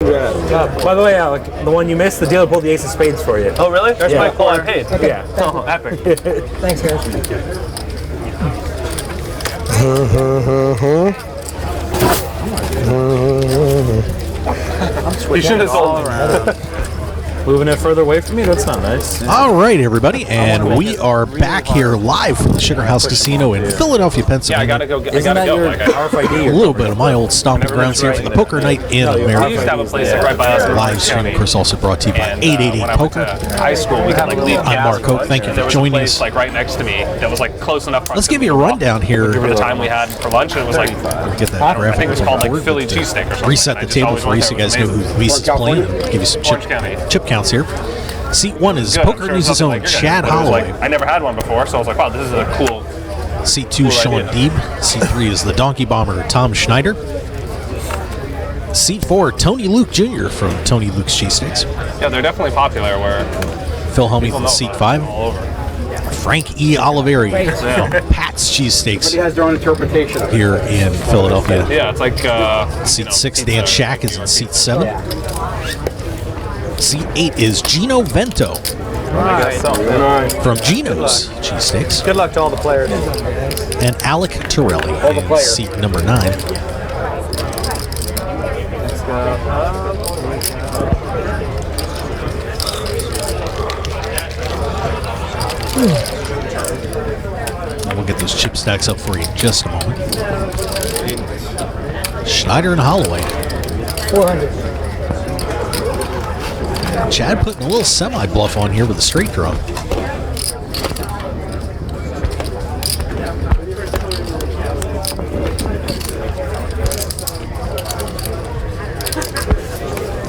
By the way, Alec, the one you missed, the dealer pulled the ace of spades for you. Oh, really? That's my call I paid. Okay. Yeah. Oh, epic. Thanks, guys. You should have told me. Moving it further away from me? That's not nice. All right, everybody, and we are back here live from the Sugar House Casino in Philadelphia, Pennsylvania. Yeah, I gotta go. Your RFID? A little bit of my old stomping grounds here for the Poker Night in We used America. to have a place like right by us. Live stream, of course, also brought to you by And, 888 when I went Poker. to high school, we could like leave I'm Mark Hoke. Thank you and there for was joining a place us. like right next to me that was like close enough. Let's give you a rundown here. For the time we had for lunch, and it was like Get that I graphic think it was on called the like board, Philly but, cheesesteak or something. Reset I the just table always for you went so you there. guys It know was who amazing. Lisa's playing. Give you some Orange County. chip counts here. Seat 1 is Good, I'm Poker sure News' it's nothing own like your Chad guys', but it was Holloway. like, I never had one before, so I was like, wow, this is a cool. Seat 2 is Cool Sean idea. Deeb. Seat 3 is the Donkey Bomber, Tom Schneider. Seat 4, Tony Luke Jr. from Tony Luke's Cheesesteaks. Yeah, they're definitely popular where Phil Helmuth people in know Seat about it 5. all over. Frank E. Oliveri Yeah. from Pat's Cheesesteaks has their own interpretation of it. here in Philadelphia. Yeah, it's like Seat 6, Dan Shack is in Seat 7. Seat 8 is Gino Vento from Gino's Cheesesteaks. Good luck to all the players. And Alec Torelli in players. seat number 9. We'll get those chip stacks up for you in just a moment. Schneider and Holloway. 400. Chad putting a little semi-bluff on here with a straight draw.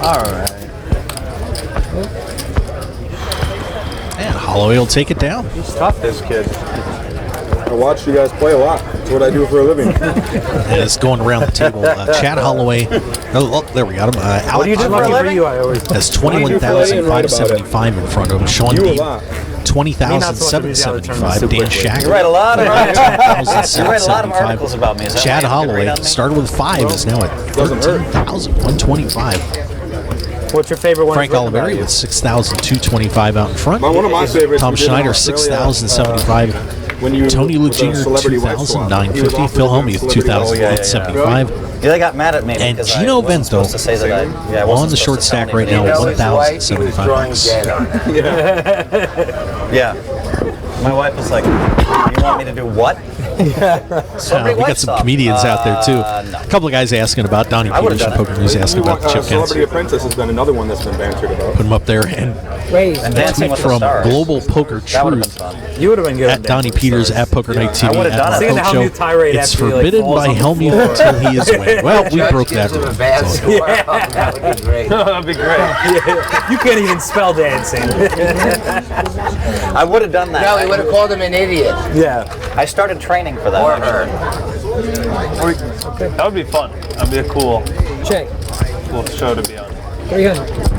All right. And Holloway will take it down. He's tough, this kid. I watch you guys play a lot. That's what I do for a living. And it's going around the table. Chad Holloway. Oh, there we got him. What do you Alex do for a living? I always. has 21,575 in front of him. Sean You a Deeb, lot. 20,775. Dan Shack. You write a lot of articles. You write a lot of 13,775. articles about me. Is that Chad why you have to Holloway read on me? started with 5, is now at Doesn't hurt. 13,125. What's your favorite one? Frank Oliveri with 6,225 out in front. One of my favorites. Tom we did in Schneider, Australia, 6,075. when you Tony Luke with a Jr., celebrity white swan. He was 2,950. offered Phil to Helmuth, celebrity white swan. 2,875. Yeah, they got mad at me And because Gino I wasn't Vento supposed to say that I on wasn't the supposed short to stack tell right me now, that. 1,075 bucks. Yeah. My wife was like, you want me to do what? We got some comedians out there too. No. A couple of guys asking about Donnie I would've Peters from done it. Poker News, asking about the chip counts. Celebrity Apprentice has been another one that's been bantered about. Put them up there. And Wait. And a Dancing tweet with the from Stars. Global Poker That would have been Truth fun. You would have been good. at Donnie Peters at Poker Night TV. I would've at done it. Mark Singing the Hoke Helmuth Show. tirade It's after he, like, forbidden falls by on the Helmuth floor. until he is winning. Well, we broke that rule. So. That'd be great. You can't even spell dancing. I would have done that. No, he would have called him an idiot. Yeah. I started training for that. Or actually. her. That would be fun. That'd be a cool Check. show to be on. 300.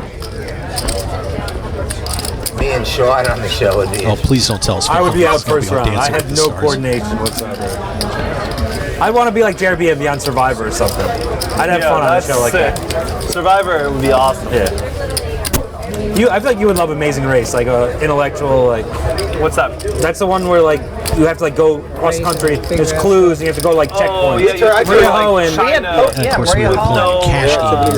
Me and Sean on the show would be. Oh, please don't tell us. I would be out It's gonna first on round. I Dancing had with the no Stars. coordination whatsoever. I want to be like Jeremy and be on Survivor or something. I'd have fun on a show like that. Survivor would be awesome. Yeah. I feel like you would love Amazing Race, like a intellectual, like. What's that? That's the one where like you have to like go cross country. There's clues and you have to go like checkpoints. yeah, you have to Maria go, like, Ho and China. And of course, we were playing cash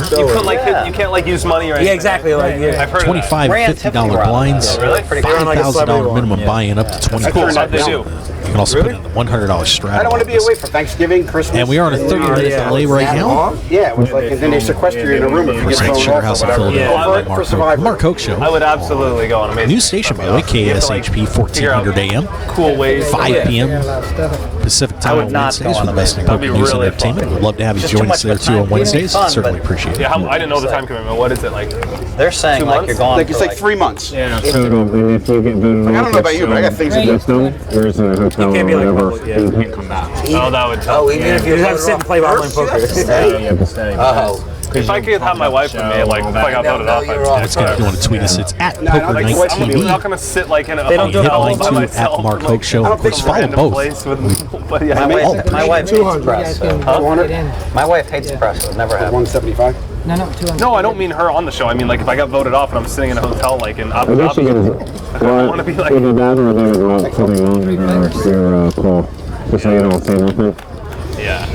game. You couldn't like you can't like use money or anything. yeah, exactly. Like yeah. I've heard of that. $25, $50 blinds, Really? Pretty cool. Like a celebrity $5,000 one. minimum buy-in up to That's cool. $20,000. How'd they do? You can also put in the $100 strat. I don't want to be away for Thanksgiving, Christmas. And we are on a 30-minute yeah. delay right now. Yeah, with like, and then they sequester you in a room if you get Frank thrown Sugar off House or in whatever. Philadelphia. Yeah, by for Survivor. Mark Hoke Show. I would absolutely go on Amazing. New station, by the way, KSHP 1400 AM, Cool ways. 5 p.m. A lot of stuff. Pacific time would on not Wednesdays go on for the best in Amazing. poker That'd be news and really entertainment. fun. We'd love to have you Just join too us much there of a too on time. Wednesdays. Fun, Certainly but- appreciate it. Yeah, I didn't know the time commitment. What is it like? They're saying 2 like months? you're gone. Like it's for like 3 months. Yeah. Total, and if you get voted Like, I don't know about you, but I got things to do. Where's in a hotel can't or be like whatever, public, yeah. you can't come back. Oh, that would. Oh, even if You you have to sit and play online poker. You have to stay. Oh, If I could have my wife with me, like if I got voted off, you're I'd off. That's good. If you want to tweet us, it's at No, I don't Poker like Night the way I'm TV. not gonna sit like in a They don't do it hotel all the by time. myself. At Mark like, Hoke Show. I don't Of course, think follow random both. place with But yeah, My wife hates press. So. My wife hates press. It never happened. 175. No, 200. no, I don't mean her on the show. I mean, like, if I got voted off and I'm sitting in a hotel, like, in Abu I guess you Dhabi, can. I want to be like, Either that or they would want something longer than your call. Just so you don't say nothing. yeah.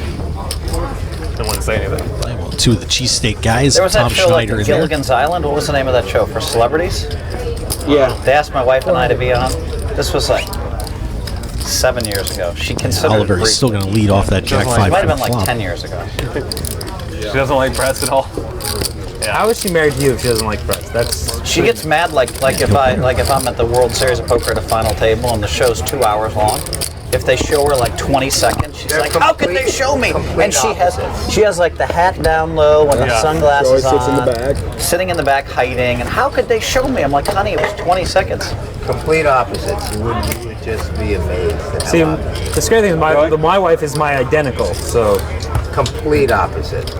Don't want to say anything. Two of the cheesesteak guys, There was Tom that show like Schneider in there. Gilligan's Island. What was the name of that show for celebrities? Yeah. They asked my wife and I to be on. This was like 7 years ago. She considered Oliver it is still going to lead off that Jack It 5 might have been flop. like 10 years ago. She doesn't like press at all. How is she married to you if she doesn't like press? That's She gets mad like if I'm at the World Series of Poker at a final table and the show's 2 hours long. If they show her like 20 seconds, she's like, "How could they show me?" And she has like the hat down low and the Yeah. sunglasses She always sits in on, the back. sitting in the back hiding. And how could they show me? I'm like, "Honey, it was 20 seconds." Complete opposites. You would just be amazed at see. how opposite. The scary thing is my wife is my identical. So Complete opposite.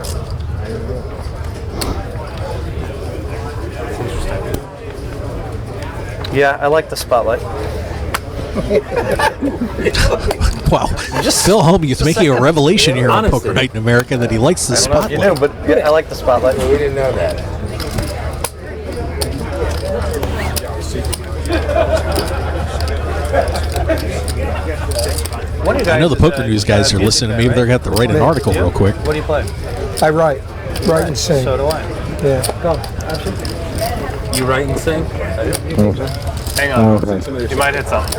Yeah, I like the spotlight. Wow. Phil Hellmuth making a revelation here on Honestly. Poker Night in America that he likes the I don't know if you know, spotlight. but yeah, I like the spotlight. We didn't know that. What do you guys I know the Poker News guys are listening. Maybe they're going to have to write an article real quick. What do you play? I write and sing. So do I. Yeah. Go. you write and sing? Hang on. You might hit something.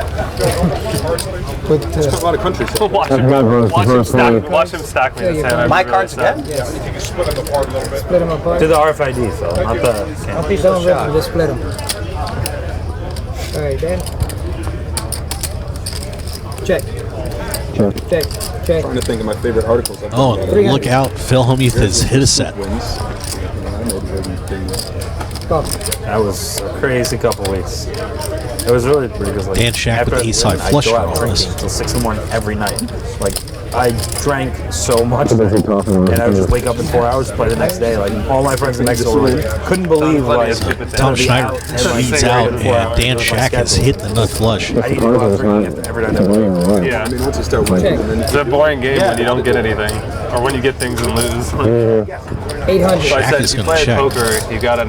With, A lot of countries. Watch him. Watch him stack me this hand. My cards again? split them apart. To the RFID, so not the. Don't rip them, just split them. All right, then. Check. Check. Check. Trying to think of my favorite articles. I've Oh, done and look out. Phil Hellmuth has hit a set. wins. I motivated things. Go. That was a crazy couple weeks. It was really pretty good. Like, Dan Shack with after ace I high win, flush I'd go draw out on drinking this. until 6 in the morning every night. Like, I drank so much, What is he talking about? and I would just wake up in 4 hours, play the next day. Like, all my friends in Mexico were like, couldn't believe like Tom be Schneider out and, like, leads stay out, awake for 4 and hours Dan with my Shack has schedule. hit the nut flush. I need to go out drinking every night. Yeah. I mean, once you start winning, and then It's a boring game when you don't get anything, or when you get things and lose. 800. So I Shack said, is if you gonna play check. poker, you gotta,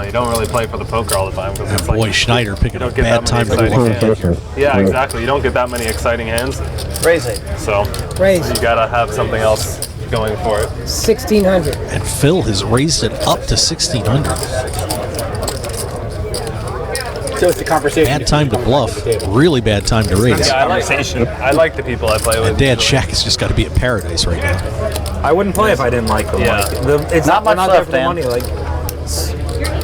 you don't really play for the poker all the time. Cause it's Boy, like, Schneider picking you a don't get bad that many time to exciting bluff. hands. Yeah, exactly. You don't get that many exciting hands, Raise it. so Raise. you gotta have something else going for it. 1600. And Phil has raised it up to 1,600. So it's the conversation. Bad time to bluff. Really bad time to raise. Yeah, I like the people I play with. And Dan Shack has just got to be at paradise right now. I wouldn't play if I didn't like them. Yeah. Like, it's Not not, much not there left, for the Dan. money. Like,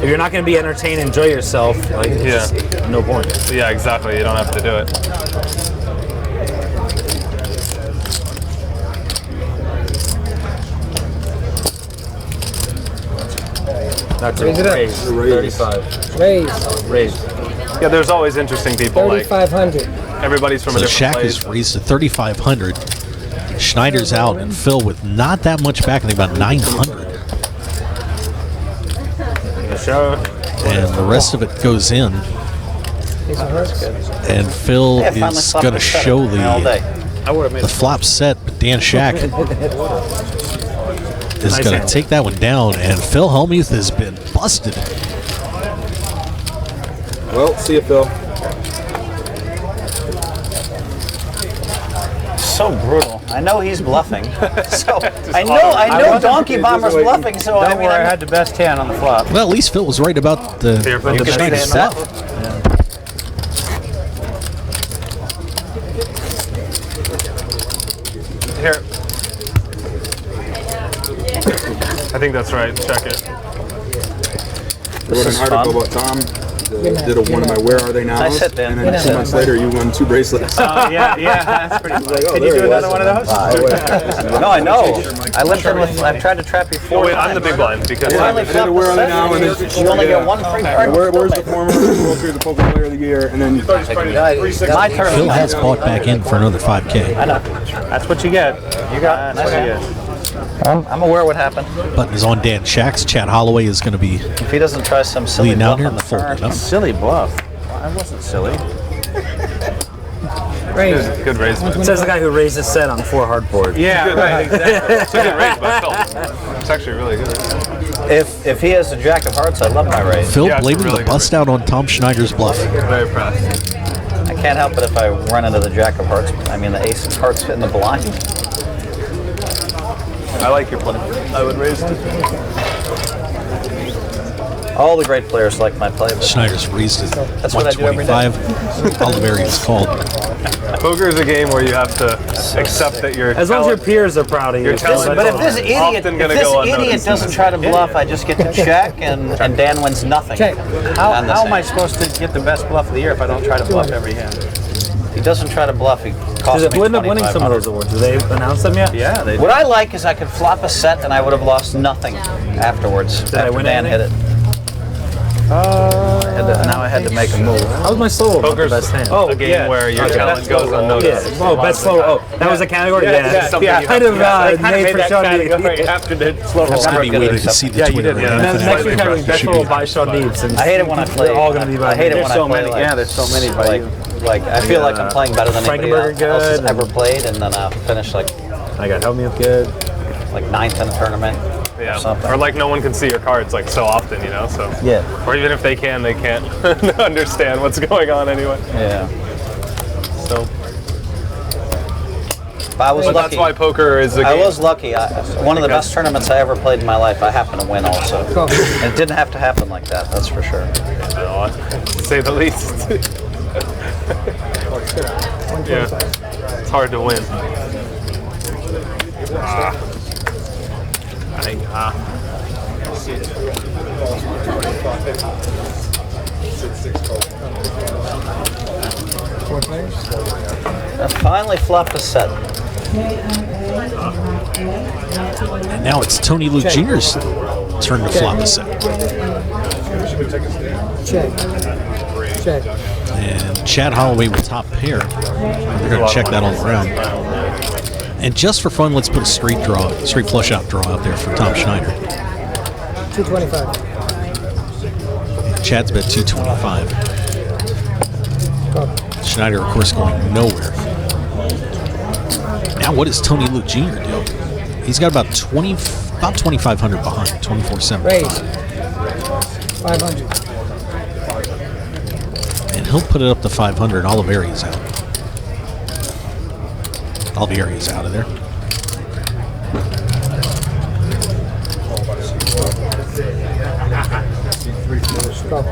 if you're not going to be entertained, enjoy yourself. Like, Yeah. just no point. Yeah, exactly. You don't have to do it. That's Raise it up. Raise. 35. Raise. Raise. Yeah, there's always interesting people. Like 3500. everybody's from a So different Shack place. is raised to 3,500. Schneider's out, and Phil with not that much back. I think about 900. The show. And the rest of it goes in. These are hers. And Phil Yeah, finally is flopped going to the set show all day. the flop set, but Dan Shack is going to hand. take that one down, and Phil Hellmuth has been busted. well, see you, Phil. So brutal. I know he's bluffing. So I know Donkey Bomber's bluffing. So I mean, I had the best hand on the flop. Well, at least Phil was right about the You can Schneider's stand flop. Here. I think that's right. Check it. I wrote an article about Tom. Did a one of my Where Are They Now? Nice hit, Dan. And then 2 months later, you won 2 bracelets. Yeah, that's pretty cool. Can you there do he another was. one of those? No, I know. I lived in with. I've tried to trap you 4 Oh wait, times. I'm the big blind because Finally I did flopped a Where Are the They Now? And set. then You only get 1 free card. Where's the former World Series of Poker Player of the Year? And then My turn. Phil has bought back in for another 5K. I know. That's what you get. You got. That's what you get. I'm aware what happened. Button is on Dan Shack's. Chad Holloway is going to be If he doesn't try some silly leading out bluff here on and the folding turn, it up. Silly bluff. I wasn't silly. Raise. Good raise. But Says the guy who raised his set on 4 hardboard. Yeah, right, exactly. it's a good raise, but Phil. It's actually really good. If he has the Jack of Hearts, I love my raise. Phil Yeah, it's blaming really the good. bust out on Tom Schneider's bluff. Very impressed. I can't help it if I run into the Jack of Hearts. I mean, the Ace of Hearts in the blind. I like your play. I would raise it. All the great players like my play. But Schneider's raised it That's what I do every day. 125. Oliveri's called. Poker is a game where you have to accept that you're. As long as your peers are proud of you. Your talent- But if this Often gonna go idiot unnoticed. doesn't try to bluff, I just get to check, and Dan wins nothing. Check. How On the am I same. supposed to get the best bluff of the year if I don't try to bluff every hand? He doesn't try to bluff. He Does costs it me end up winning some of those awards? Do they announce them yet? Yeah, they What I like is I could flop a set and I would have lost nothing afterwards. I after win Dan hit anything? it. Now I had to make a move. How was my solo? Poker's best hand. a game where your talent goes unnoticed. Yeah. Oh, best slow. Oh, that was a category. Yeah. something you Kind of they kind of made made for that Sean category Deeb. after the slow roll. It's going to be good waiting at to see the Yeah, you Twitter. did, yeah. and And then Infinite next week Draft. having best Should slow be- by Sean Deeb. Since I hate it when I play. They're all going to be by I hate it when There's I so play many. like, Yeah, there's so many by like, you. like I feel like I'm playing better than anybody Frankenberger else has good, ever played, and then I'll finish like I got help me up good. ninth in a tournament. Yeah. Something. Or like no one can see your cards like so often, you know. So. Yeah. Or even if they can, they can't understand what's going on anyway. Yeah. So. But I was But lucky. that's why poker is a game. I was lucky. One of the best tournaments I ever played in my life, I happened to win also. Go. And it didn't have to happen like that, that's for sure. To say the least. Yeah. It's hard to win. I finally flopped a set. And now it's Tony Luke Jr.'s turn to flop a set. Check. Check. And Chad Holloway with top pair. They're going to check that all around. And just for fun, let's put a straight flush out draw out there for Tom Schneider. 225. Chad's bet 225. Go. Schneider, of course, going nowhere. Now, what does Tony Luke Jr. do? He's got about 2,500 behind, 24.75. Raise. 500. And he'll put it up to 500. Oliveri's out. Oliveri's out of there. Go.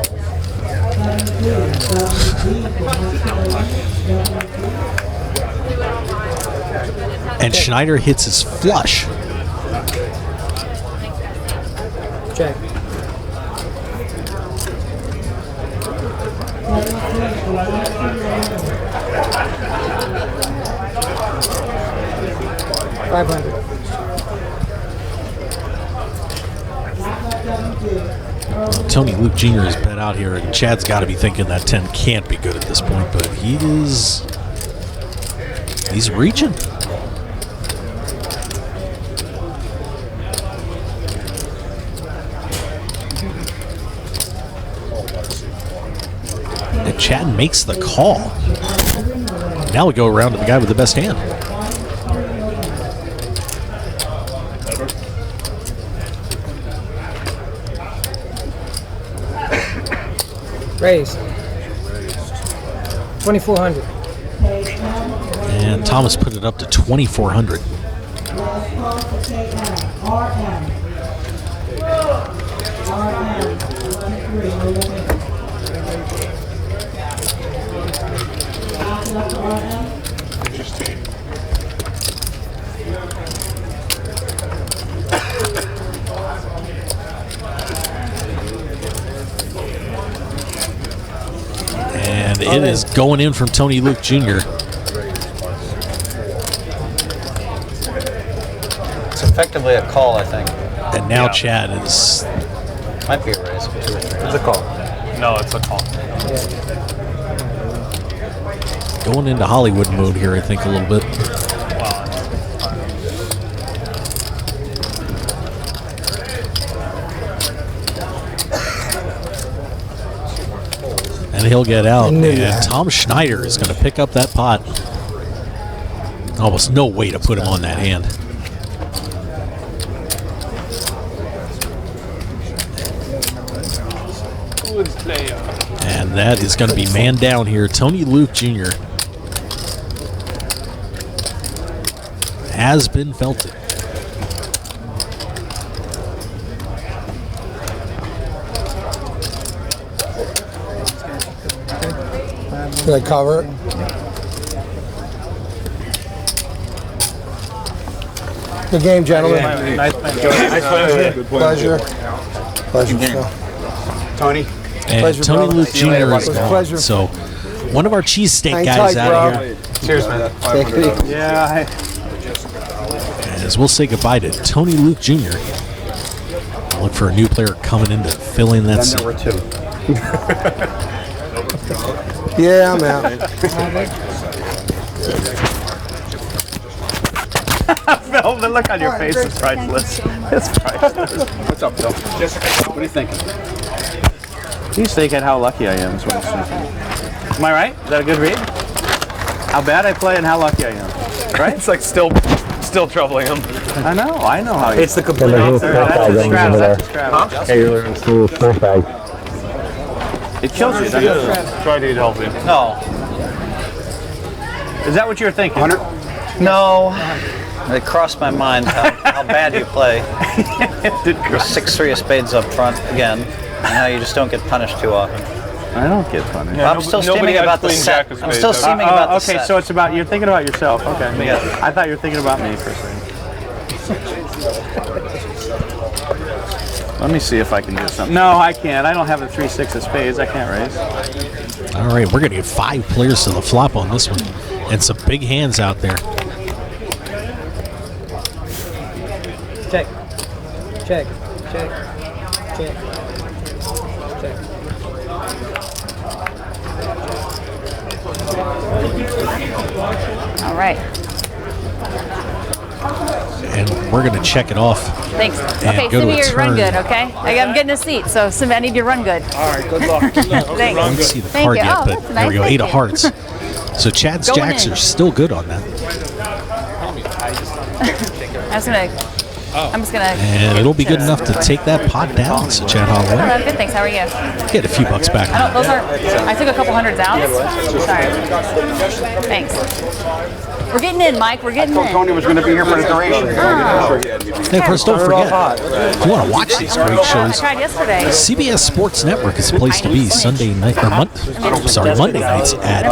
And Schneider hits his flush. Check. Tony Luke Jr. is bet out here, and Chad's got to be thinking that 10 can't be good at this point, but he's reaching. And Chad makes the call. Now we go around to the guy with the best hand. Raise. 2,400. And Thomas put it up to 2,400. And it is going in from Tony Luke Jr. It's effectively a call, I think. And now Chad is Might be a raise. 2 or 3. It's a call. No, it's a call. going into Hollywood mode here, I think, a little bit. And he'll get out. I knew And that. Tom Schneider is going to pick up that pot. Almost no way to put him on that hand. And that is going to be man down here. Tony Luke Jr. has been felted. Should I cover it? Good game, gentlemen. Nice Good point. Pleasure. Pleasure, sir. Tony. And Pleasure, Tony brother. Luke See you later, Jr. buddy. is gone. Pleasure. So one of our cheesesteak Hang guys tight, out bro. of here. Cheers, man. Take it easy. Yeah. As we'll say goodbye to Tony Luke Jr. Look for a new player coming in to fill in that seat. Number 2. Yeah, I'm out. Phil, the look on your face is priceless. It's priceless. What's up, Phil? What are you thinking? He's thinking how lucky I am is what he's thinking. Am I right? Is that a good read? How bad I play and how lucky I am. Right? It's like still troubling him. I know how you It's the complete Hello, opposite. Phil. That's the scrap, that's the scrap. Hey, you're learning to full bag. It kills you, doesn't it? Try to help him. No. Is that what you were thinking? No. It crossed my mind how bad you play. It did cross. 6-3 of spades up front again, and how you just don't get punished too often. I don't get punished. I'm still steaming about the set. I'm still steaming about the set. Okay, so it's about, you're thinking about yourself. Okay. Yeah. I thought you were thinking about me for a second. Let me see if I can do something. No, I can't. I don't have a 3-6 of spades. I can't raise. All right, we're going to get 5 players to the flop on this one. And some big hands out there. Check. Check. Check. Check. Check. All right. And we're going to check it off. Thanks. And Okay, go send to me a your run turn. good, okay? I'm getting a seat, so I need your run good. All right, good luck. Thanks. I don't see the Thank card you. yet, Oh, but that's there nice. we go, Thank 8 of you. hearts. So Chad's Going jacks in. are still good on that. I'm just gonna. And it'll be good enough to take that pot down. So Chad Oh, Holloway, I'm good, thanks. How are you? get a few bucks back. I don't. Those aren't. I took a couple hundreds out. Sorry. Thanks. We're getting in, Mike. We're getting in. Tony was going to be here for the duration. Hey, first, don't forget, if you want to watch these great I shows, tried yesterday. CBS Sports Network is the place to be Sunday night, or Monday nights at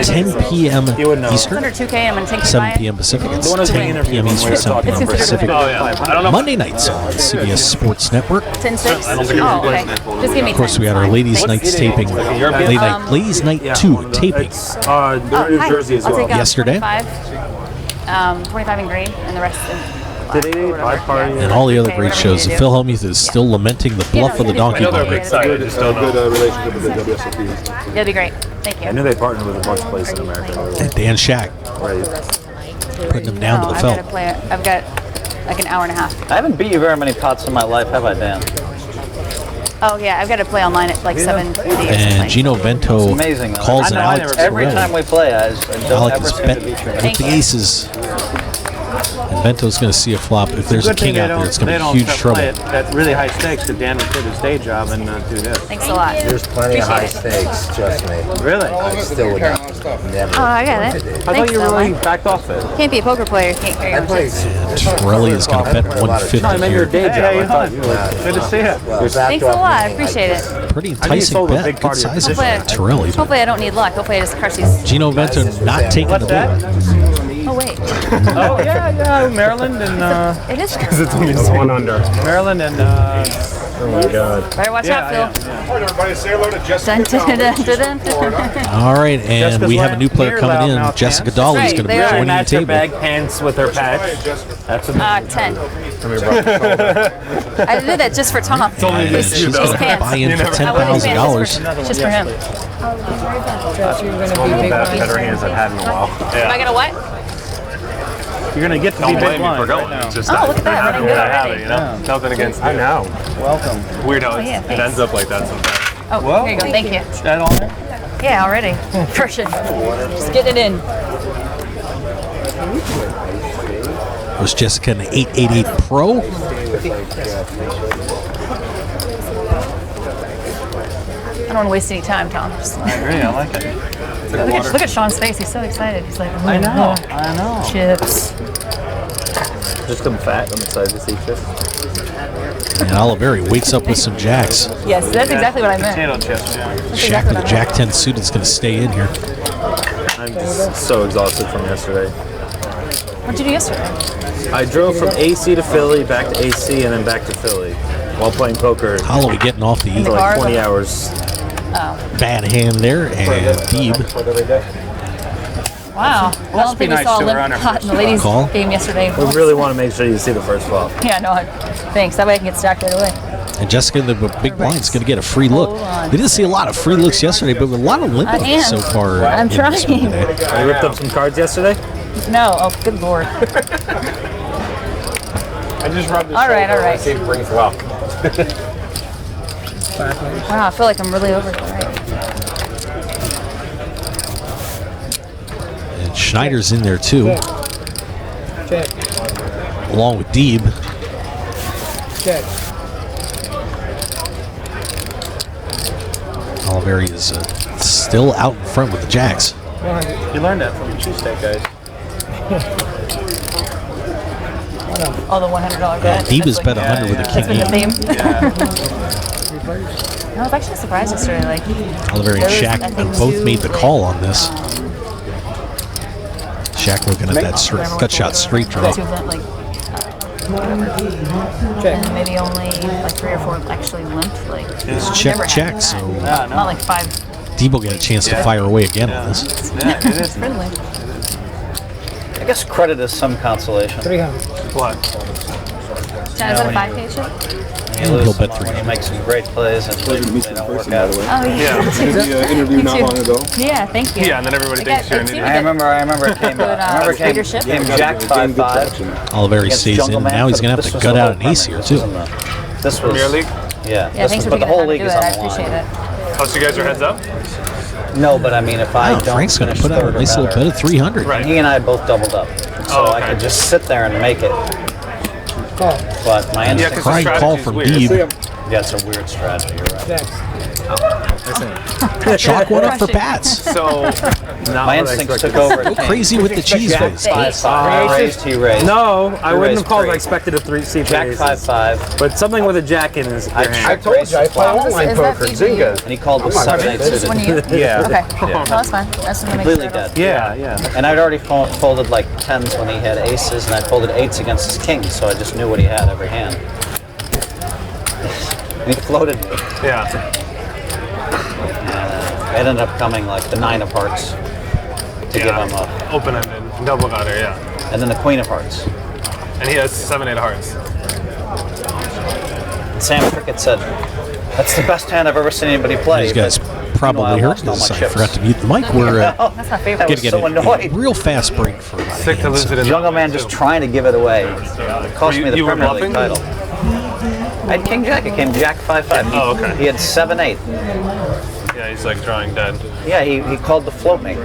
10 p.m. It's Eastern, under 2K. I'm gonna take 7 p.m. Pacific. It's 10 p.m. Eastern, 7 p.m. Pacific. Oh yeah. I don't know. Monday nights on CBS Sports Network. 10-6. Oh, okay. Just give me. Of course, we got our Ladies' Nights taping, Ladies' Night 2 taping They're in New Jersey as well. I'll take yesterday. 25 in green, and the rest in. Did they party? And all the other great shows. The Phil Hellmuth is still lamenting the bluff of the donkey I know they're ball. excited. Just don't know. Good relationship with the WSOP. It'll be great. Thank you. I knew they partnered with a bunch of places in America. And Dan Shack Right. putting them down to the I've felt. got to play. I've got like an hour and a half. I haven't beat you very many pots in my life, have I, Dan? Oh yeah, I've got to play online at like 7:50 or And something. Gino Vento Amazing, though. calls I an know, Alex every time Torelli. we play, I don't Alex ever is seem bet to beat you. with the aces. And Vento's going to see a flop. If there's a Good thing king they out there, it's going they to be don't huge play trouble. it at really high stakes that Dan would quit his day job and do this. Thanks a lot. There's plenty of high Appreciate it. stakes, trust me. Really? I still would not never. Oh, I got it. I Thanks, thought you though, really Mike. backed off it. Can't be a poker player. Can't carry I on. played. Torelli is going to bet 150 No, I meant your here. day job. Hey, I thought you were. Good to see you. Thanks a lot. I appreciate it. Pretty enticing sold a bet. big Good part of your size of Hopefully, Torelli. But hopefully I don't need luck. Hopefully I just crush these. Gino Vento not taking the What's that? lead. Oh wait, Oh yeah, Maryland and it is. One under. Maryland and Oh my God. Better watch out, Phil. Everybody say hello to Jessica. Dun, dun, dun, dun, dun. All right, and Jessica's we have a new lying player here, coming in. loudmouth Jessica pants. Dolly is Right, going to they be are. joining the Match their table. bag pants with her patch. That's a 10. I did that just for Tom. And she's going to buy in for $10,000. Just for him. Better hands I've had in a while. Am I gonna what? you're gonna get to Don't be blame big me for blind going. right now. It's just Oh, look at that, running good I have already. it, you know? Nothing against you. I know. Welcome. Weird how yeah, it thanks. ends up like that sometimes. Oh, Well, here you go. Thank you. Is that on there? Yeah, already. Crushing. Just getting it in. Was Jessica an 888 Pro? I don't want to waste any time, Tom. I agree. I like it. Look at Sean's face. He's so excited. He's like, I know. I know. Chips. Just I'm fat. I'm excited to see chips. And Oliveri wakes up with some jacks. Yes, that's exactly what I meant. Potato chips. Yeah. Shaq with the Jack 10 suit is going to stay in here. I'm just so exhausted from yesterday. What'd you do yesterday? I drove from AC to Philly, back to AC, and then back to Philly while playing poker Holloway getting off the for like 20 hours. bad hand there, and Deeb. Wow. Well, I don't think we saw a limp pot in the ladies' game yesterday. We really want to make sure you see the first flop. Yeah, no, thanks. That way I can get stacked right away. And Jessica in the big blind is going to get a free look. We didn't see a lot of free looks yesterday, but a lot of limp so far. I'm trying. You ripped up some cards yesterday? No. Oh, good lord. I just rubbed his All right. See if it brings luck. Wow, I feel like I'm really over here. And Schneider's in there too, Check. along with Deeb. Check. Oliveri is still out in front with the jacks. 100. You learned that from the Cheesesteak guys. Oh, the $100 bet. Deeb has bet 100 with a king That's been the 8. theme. I was actually surprised yesterday. Like, Oliveri and Shaq both made the call on this. Shaq looking at that cut shot straight draw. Two limp, like, and maybe only like 3 or 4 actually limped. Like, It's never check, had so that. Not like 5. Deeb will get a chance to fire away again on this. Yeah, it is. Friendly. I guess credit is some consolation. 300. What? Is that a 5K chip? He'll bet When 300. you make some great plays and they don't work out. Oh, yeah. Did the interview not long ago? Yeah, thank you. Yeah, and then everybody thinks you're an idiot. I remember it came came Jack 5-5. Oliveri stays in. Now he's going to have to gut out an ace here too. This was Premier League? Yeah. Yeah, thanks for but the taking whole the time to league do is it. on I the appreciate line. it. Oh, so you guys are heads up? No, but I mean, if I don't Frank's going to finish put out a third or nice little better, bet of 300. Right. he and I both doubled up, so I could just sit there and make it. Call. But my Yeah, instinct, because Crying call from Deeb. yeah, it's a weird strategy. You're right. Check. Chalk one up for Pats. So, My instincts took over. Go crazy with the cheese Jack whiz. 5-5. He raised. no, I wouldn't have called. I three. expected a 3C. Jack 5-5. But something with a jack in his I hand. I told you, I play online Is that poker. PG? Zynga. And he called with 7-8 This is when suited. you. Yeah. Okay. No, that's fine. That's when I make Completely sure. dead. Yeah. And I'd already folded like 10s when he had aces, and I folded 8s against his kings, so I just knew what he had every hand. And he floated me. Yeah. It ended up coming like the 9 of hearts to give him a, Open-ended. Double gutter, yeah. and then the queen of hearts. And he has 7-8 hearts. And Sam Cricket said, "That's the best hand I've ever seen anybody play." You guys but, probably I heard lost all this. my I chips. forgot to mute the mic. We're That's my favorite. I going was to get so a annoyed. real fast break for about a Sick to hand, lose so- it in Jungle Man just trying to give it away. It cost me the You were Premier League bluffing? title. I had King Jack. It came Jack 5-5. Oh, okay. He had 7-8. Yeah, he's like drawing dead. Yeah, he called to float me.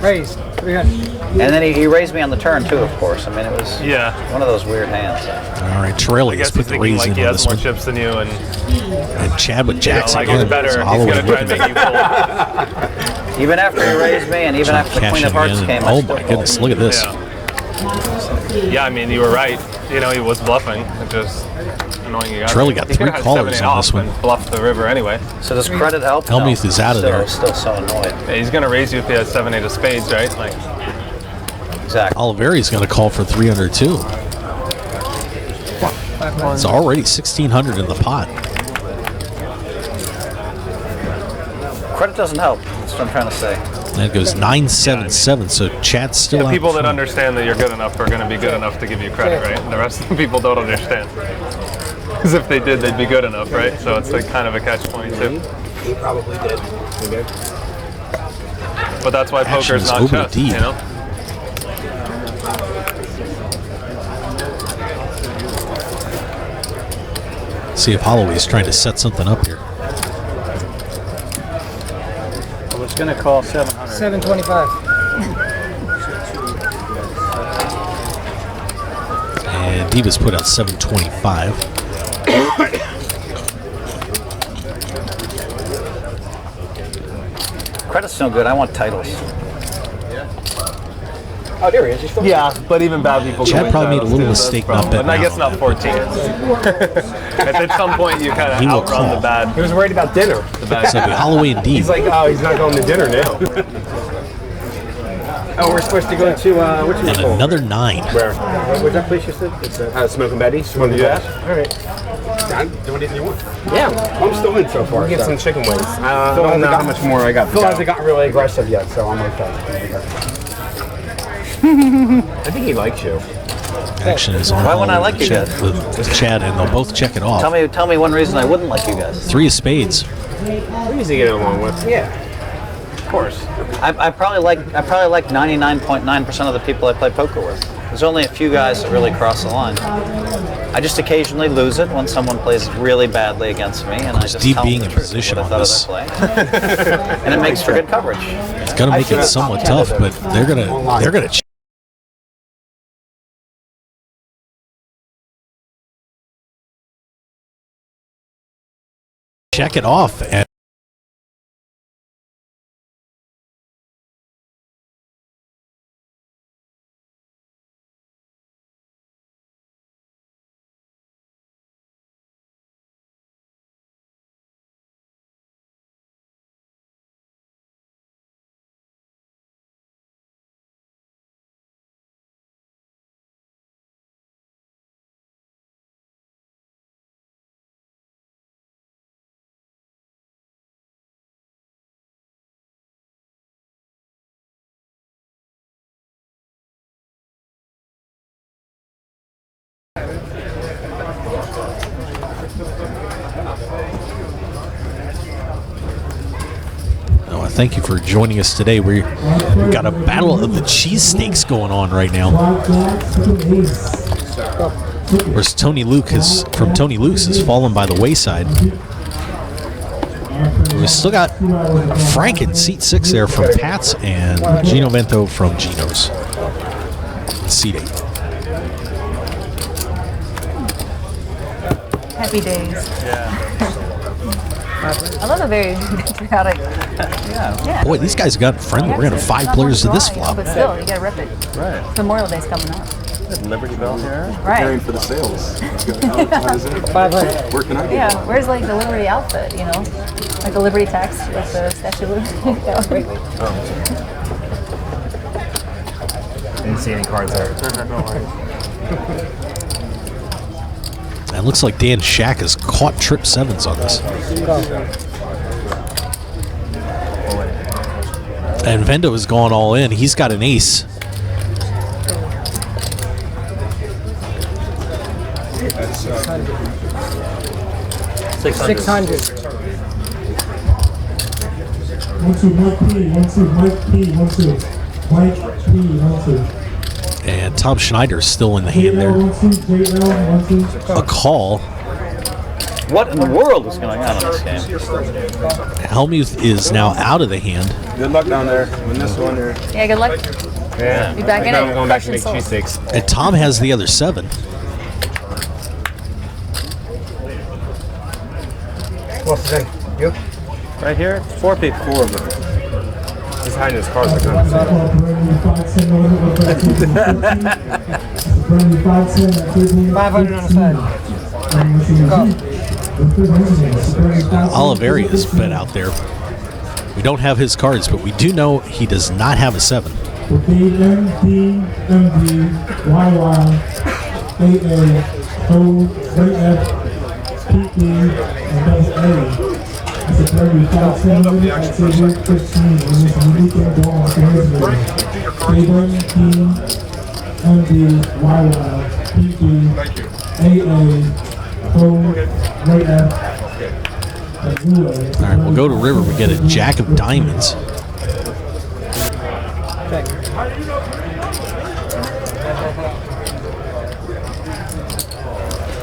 Raise. 300. And then he raised me on the turn too, of course. I mean, it was Yeah. one of those weird hands. All right, Torelli I has guess put he's the thinking raise like in he on has this more one. chips than you, and And Chad with jacks like again. it's better. So He's Holloway gonna try looking to make you fold. Even after he raised me, and even after the Queen of cashing Hearts in. came, I Oh still my goodness, look at this. Yeah. Yeah, I mean, you were right. You know, he was bluffing. It just annoying you got. Torelli got He could've 3 had callers 7-8 on this off one. and bluffed the river anyway. So does credit help? Helmuth is out of there. Still so annoyed. Yeah, he's gonna raise you if he has 7-8 of spades, right? Like, Exactly. Oliveri's going to call for 300 too. It's already 1,600 in the pot. Credit doesn't help. That's what I'm trying to say. And it goes 977, so Chad's still yeah, out people that front. understand that you're good enough are gonna be good enough to give you credit, right? And the rest of the people don't understand. Because if they did, they'd be good enough, right? So it's like kind of a catch-22. He probably did. He did. But that's why Action poker's is not over chess, deep. you know? See if Holloway's trying to set something up here. I was going to call 700. 725. Divas put out 725. Credit's no good. I want titles. Oh, there he is. He's still Yeah, but even bad people. Chad can win probably made a titles, little too. That's mistake the not problem. betting And I guess out not 14. At some point, you kind of He will outrun call. the bad. He was worried about dinner. The bad. So the Halloween D. He's like, oh, he's not going to dinner now. Oh, we're supposed to go to which And one? another 9. Where? What's that place you said? It's Smoking Betty's. Want to do that? All right. John, do anything you want. yeah. I'm still in so far. Get so. some chicken wings. I Phil don't know hasn't how much more I got. to Phil go. hasn't gotten really aggressive yet, so I'm okay. I think he likes you. Action is on. Why wouldn't I like you Chad, guys? with Chad, and they'll both check it off. Tell me one reason I wouldn't like you guys. 3 of spades. Who does he get along with? Yeah. Of course. I probably like 99.9% of the people I play poker with. There's only a few guys that really cross the line. I just occasionally lose it when someone plays really badly against me, and I just Deep tell them being the in truth, position what I on thought of their play. And it makes for good coverage. It's gonna make it somewhat tough, but they're gonna check it off. And thank you for joining us today. We've got a battle of the cheesesteaks going on right now. Whereas Tony Luke from Tony Luke's has fallen by the wayside. We still got Frank in seat 6 there from Pat's and Gino Vento from Gino's. Seat 8. Happy days. I love a very patriotic. Yeah. Boy, these guys got friendly. We're going to have 5 players to this flop. But still, you gotta rip it. Right. Memorial Day's coming up. Liberty Bell here. Right. For the sales. How is it? 500. Where can I get Yeah. Where's like the Liberty outfit? You know, like the Liberty tax with the Statue of Liberty. Didn't see any cards there. It looks like Dan Shack has caught trip 7s on this. And Vendo has gone all in. He's got an ace. $600. 1-2, Mike P. 1-2, Mike P. 1-2. Mike P. 1-2. And Tom Schneider's still in the hand there. 1-2, JL 1-2. A call. What in the world is going on in this game? Helmuth is now out of the hand. Good luck down there. Win this one here. Yeah. Good luck. Yeah. Be back in I'm it. going back to make Fresh and sold. cheesesteaks. And Tom has the other 7. What's the thing? You? Right here, 4 people. 4 of them. He's hiding his cards like that. $500 on the side. Oliveri is bet out there. We don't have his cards, but we do know he does not have a 7. All right, we'll go to river. We get a Jack of Diamonds.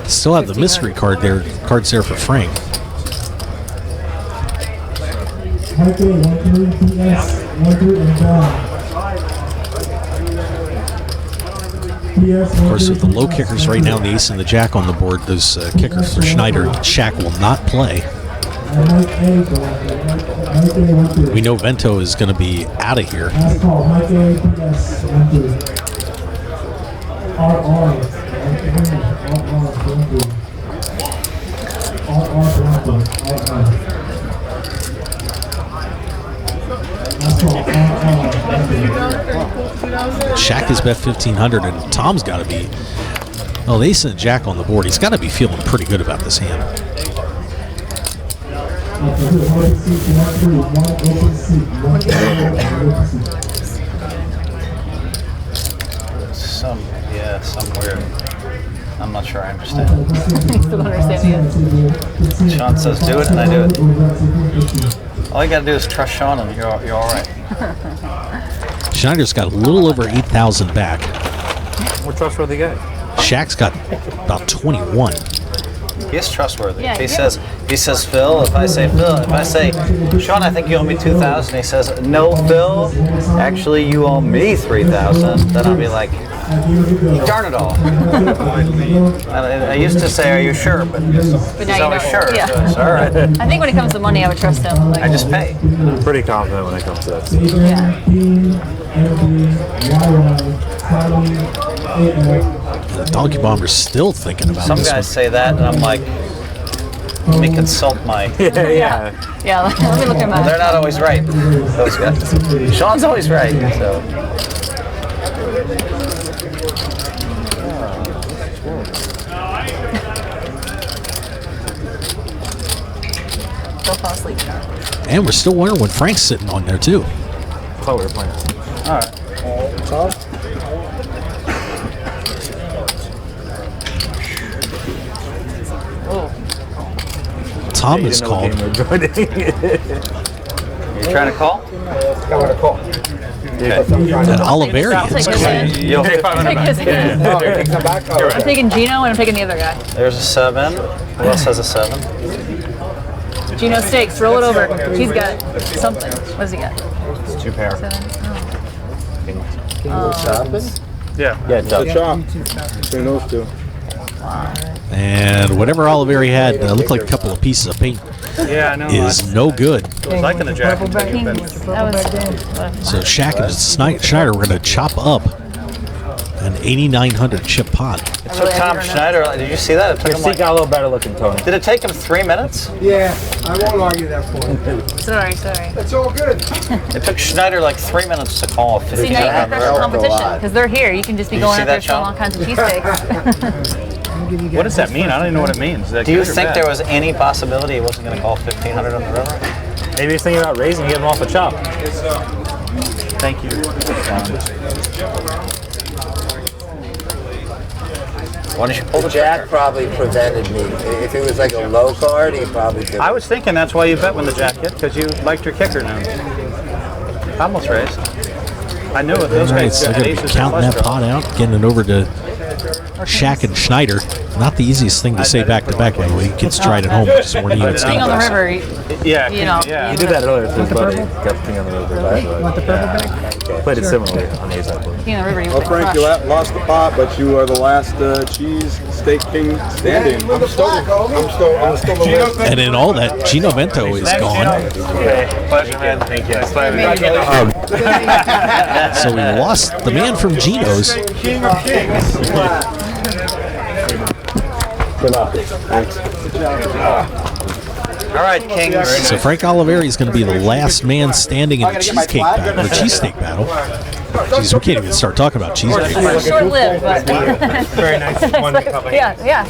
Still have the mystery card there. Cards there for Frank. Of course, with the low kickers right now, the ace and the jack on the board, those kickers for Schneider and Shack will not play. We know Vento is going to be out of here. Shack is bet 1,500, and Tom's got to be. Well, the ace and the jack on the board. He's got to be feeling pretty good about this hand. Somewhere. I'm not sure I understand. Still don't understand you. Sean says do it, and I do it. All you gotta do is trust Sean, and you're all right. Schneider's got a little over 8,000 back. We're trustworthy guy. Shack's got about 21. He is trustworthy. Yeah, he says, Phil, if I say, Sean, I think you owe me 2,000. He says, no, Phil, actually you owe me 3,000. Then I'll be like, darn it all. I used to say, are you sure? But he's always sure. Yeah. So it's all right. I think when it comes to money, I would trust him. Like, I just pay. I'm pretty confident when it comes to that. The Donkey Bomber's still thinking about Some this guys one. say that, and I'm like, let me consult my. Yeah, let me look at my. They're not always right, those guys. Sean's always right, so. Don't fall asleep. And we're still wondering what Frank's sitting on there, too. I thought we were playing. All right. Tom is called. You trying to call? Okay. And Oliveri is called. You'll pay I'm taking Gino and I'm taking the other guy. There's a 7. Who else has a 7? Gino Steaks, roll it over. He's got something. What does he got? It's 2 pair. 7. Yeah. Yeah, chop. Between those two. And whatever Oliveri had looked like a couple of pieces of paint Yeah, I know. is no good. I was liking the jack. That was. So Shack and Schneider were going to chop up an 8,900 chip pot. It took Tom Schneider. Did you see that? It took him like, got a little better looking, Tony. did it take him 3 minutes? Yeah, I won't argue that point. Sorry. It's all good. It took Schneider like 3 minutes to call. See, now you can crush the competition because they're here. You can just be Did you going see out there that, selling Sean? all kinds of cheesesteaks. What does that mean? I don't even know what it means. Is that Do you good or think bad? there was any possibility he wasn't going to call 1,500 on the river? Maybe he's thinking about raising and getting him off the chop. Thank you. Why don't you pull the Jack trigger? probably prevented me. If it was like a low card, he probably could. I was thinking that's why you bet when the jack hit, because you liked your kicker now. I almost raised. I knew it. Those All right, guys so got they're going to be aces and counting flush that draws. pot out, getting it over to Shack and Schneider. Not the easiest thing to say back to back, by the way. Kids tried at home, just weren't even King on the river. Yeah, You know. yeah. He did that earlier to his buddy. Got the thing on the river. Want the purple bag? Played it similarly on the A-side board. King on the river. You Well, would Frank, you lost the pot, but you are the last cheesesteak king standing. I'm still the list. And in all that, Gino Vento is gone. Okay. Pleasure, man. Thank you. So we lost the man from Gino's. King of kings. Good luck. Thanks. All right, Kings. So Frank Oliveri is going to be the last man standing in the cheesecake battle, or cheesesteak battle. Jeez, we can't even start talking about cheesesteak. It's short-lived, but Very nice. Wonderful. yeah.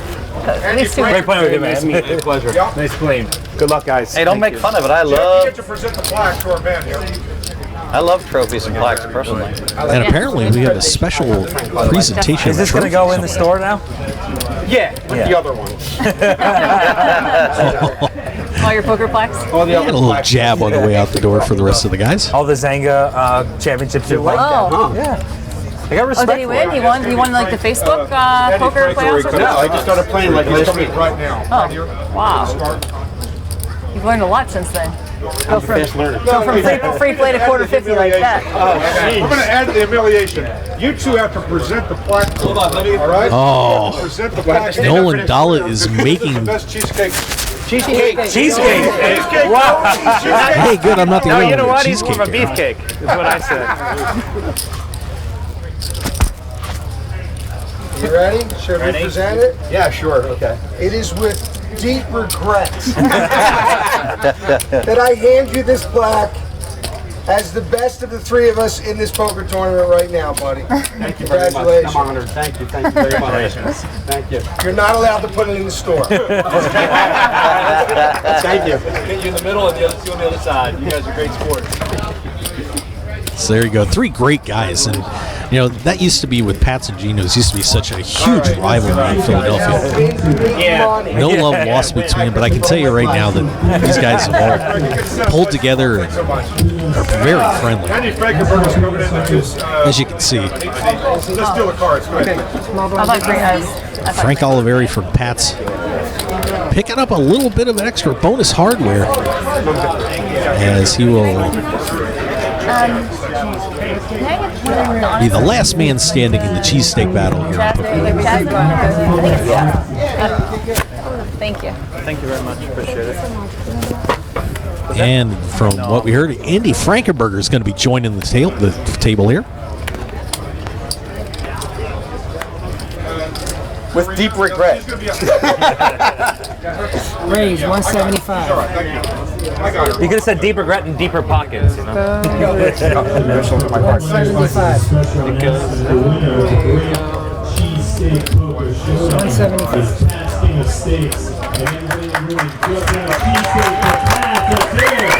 At least 2 Great playing with you, Nice man. meeting you. Pleasure. Nice playing. Good luck, guys. Hey, don't make fun of it. I love present the plaque to our band here. trophies and plaques personally. And apparently we have a special presentation. Is this going to go in the store now? Yeah, with the other ones. all your poker plaques. All the And a little jab on the way out the door for the rest of the guys. All the Zanga championships you won. Oh. Yeah. I got Oh, respect did he win? for it. He won like the Facebook poker playoffs or something? No, I just started playing like this week right now. Oh, wow. You've learned a lot since then. I'm a fast learner. Go from free play to $1.50 like that. We're going to add the humiliation. You two have to present the plaque. Hold on, let me. All right. Oh. Present the plaque. Nolan Dalla is making. The best cheesecake. Cheesecake. Cheesecake. Wow. Hey, good. I'm not the No, only you know one what? with He's more of a cheesecake beefcake. Is what I said. You ready? Should we present it? Yeah, sure. Okay. It is with deep regret that I hand you this plaque as the best of the three of us in this poker tournament right now, buddy. Thank you very much. I'm honored. Thank you very much. Thank you. You're not allowed to put it in the store. Thank you. Get you in the middle and the other two on the other side. You guys are great sports. So there you go. 3 great guys. And, you know, that used to be with Pats and Geno's, used to be such a huge rivalry in Philadelphia. Yeah. No love lost between them, but I can tell you right now that these guys have all pulled together and are very friendly, Andy Frankenberger's coming in to just, as you can see. let's steal the cards. I like green eyes. Frank Oliveri from Pats picking up a little bit of extra bonus hardware as he will be the last man standing in the cheesesteak battle here. Thank you. Thank you very much. Appreciate it. And from what we heard, Andy Frankenberger is going to be joining the table here. With deep regret. Raise 175. You could have said deep regret and deeper pockets, you know? 175. Cheesesteak Poker Show. 175. King of Steaks. And everybody really good cheesesteak for Pat the Bear.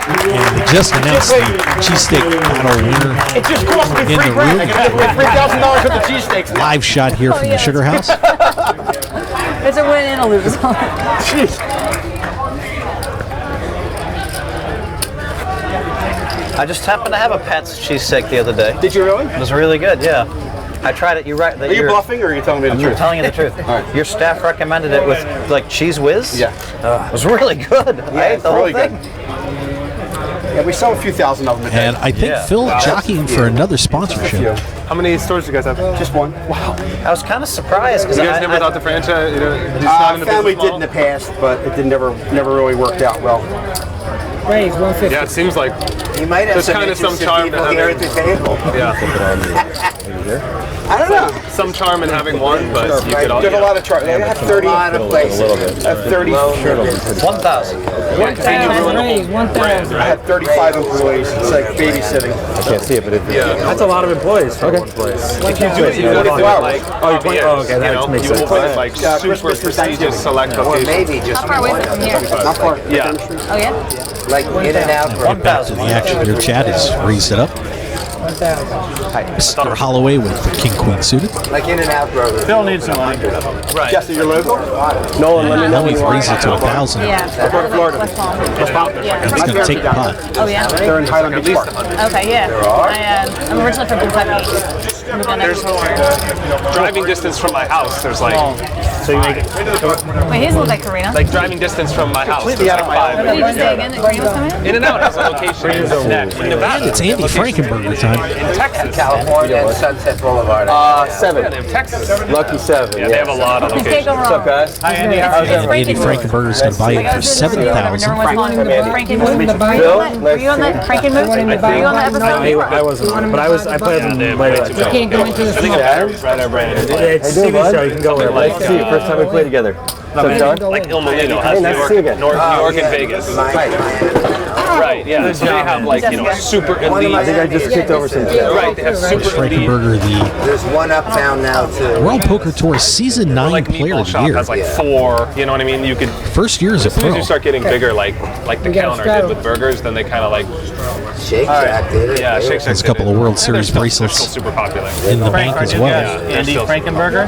And we just announced the cheesesteak battle winner It just cost me in the $3,000. I room. got $3,000 worth of cheesesteaks. Live shot here from the Sugar House. It's a win and a lose. I just happened to have a Pat's cheesesteak the other day. Did you really? It was really good, yeah. I tried it. You're right. Are you bluffing or are you telling me the I'm truth? telling you the truth. All right. Your staff recommended it with like cheese whiz. Yeah. It was really good. I ate the whole really thing. good. Yeah, we sell a few thousand of them a day. And I think Phil jockeying for another sponsorship. How many stores do you guys have? Just one. Wow. I was kind of surprised because You guys never thought the franchise, you know, it's not in the family business did in the past, but it never really worked out well. Raise 150. Yeah, it seems like You might have there's kind of some charm to here at the having. table. Yeah. I don't know. Some charm in having one, but you could There's a lot of charge. They have 30 places. I have 30. 1,000. Raise 1,000. I have 35 employees. It's like babysitting. I can't see it, but That's a lot of employees for one place. If you do it, you do it for like Oh, you okay, that makes you sense. open like super prestigious select Or locations. maybe just How far away from here? Not far. Yeah. Oh, yeah? like in and out. Right back to the action here. Chad has raised it up. 1,000. Mr. Holloway with the King Queen suited. Like in and out, brother. Phil needs some money. Right. Jesse, you're local? Nolan, let me know Now when we've you are. raised it to 1,000. Yeah. West Palm. Yeah. It's going to take the pot. Oh, yeah? They're in Highland Beach Park. Okay, yeah. I'm originally from Kentucky. Moved down there before. Driving distance from my house, there's like So you make it. Wait, his look like Karina. like driving distance from my house. There's Completely out like of my 5 Did you minutes. say again that Karina was coming in? In and Out has a location in Nevada. It's Andy Frankenberger time. In Texas. California and Sunset Boulevard. 7. Yeah, they have Texas. Lucky 7. Yeah, they have a lot of Take locations. over all. guys? Hi, Andy. It's Andy Frankenberger is going to buy it for 7,000. Were you on that Franken move? Were you on that episode? I wasn't on it, but I played them later. You can't go into the I think smoke. right over Brandon. It's a TV show, you can go wherever. Like, First time we played together. like Il Molino has New York, New York and Vegas. Right, yeah. So they have like, you know, super elite. I think I just kicked over some. Right, they have super elite. Frankenberger, the There's one uptown now too. World Poker Tour Season 9 Like Player Meatball of the Shop Year. has like 4, you know what I mean? You could, First year as a as soon as pro. you start getting bigger, like the got counter straddle. did with burgers, then they kind of like, Shake Shack did it. yeah, Shake Shack There's a did couple it. of World And Series they're bracelets still super popular. in the bank as well. Andy still- Frankenberger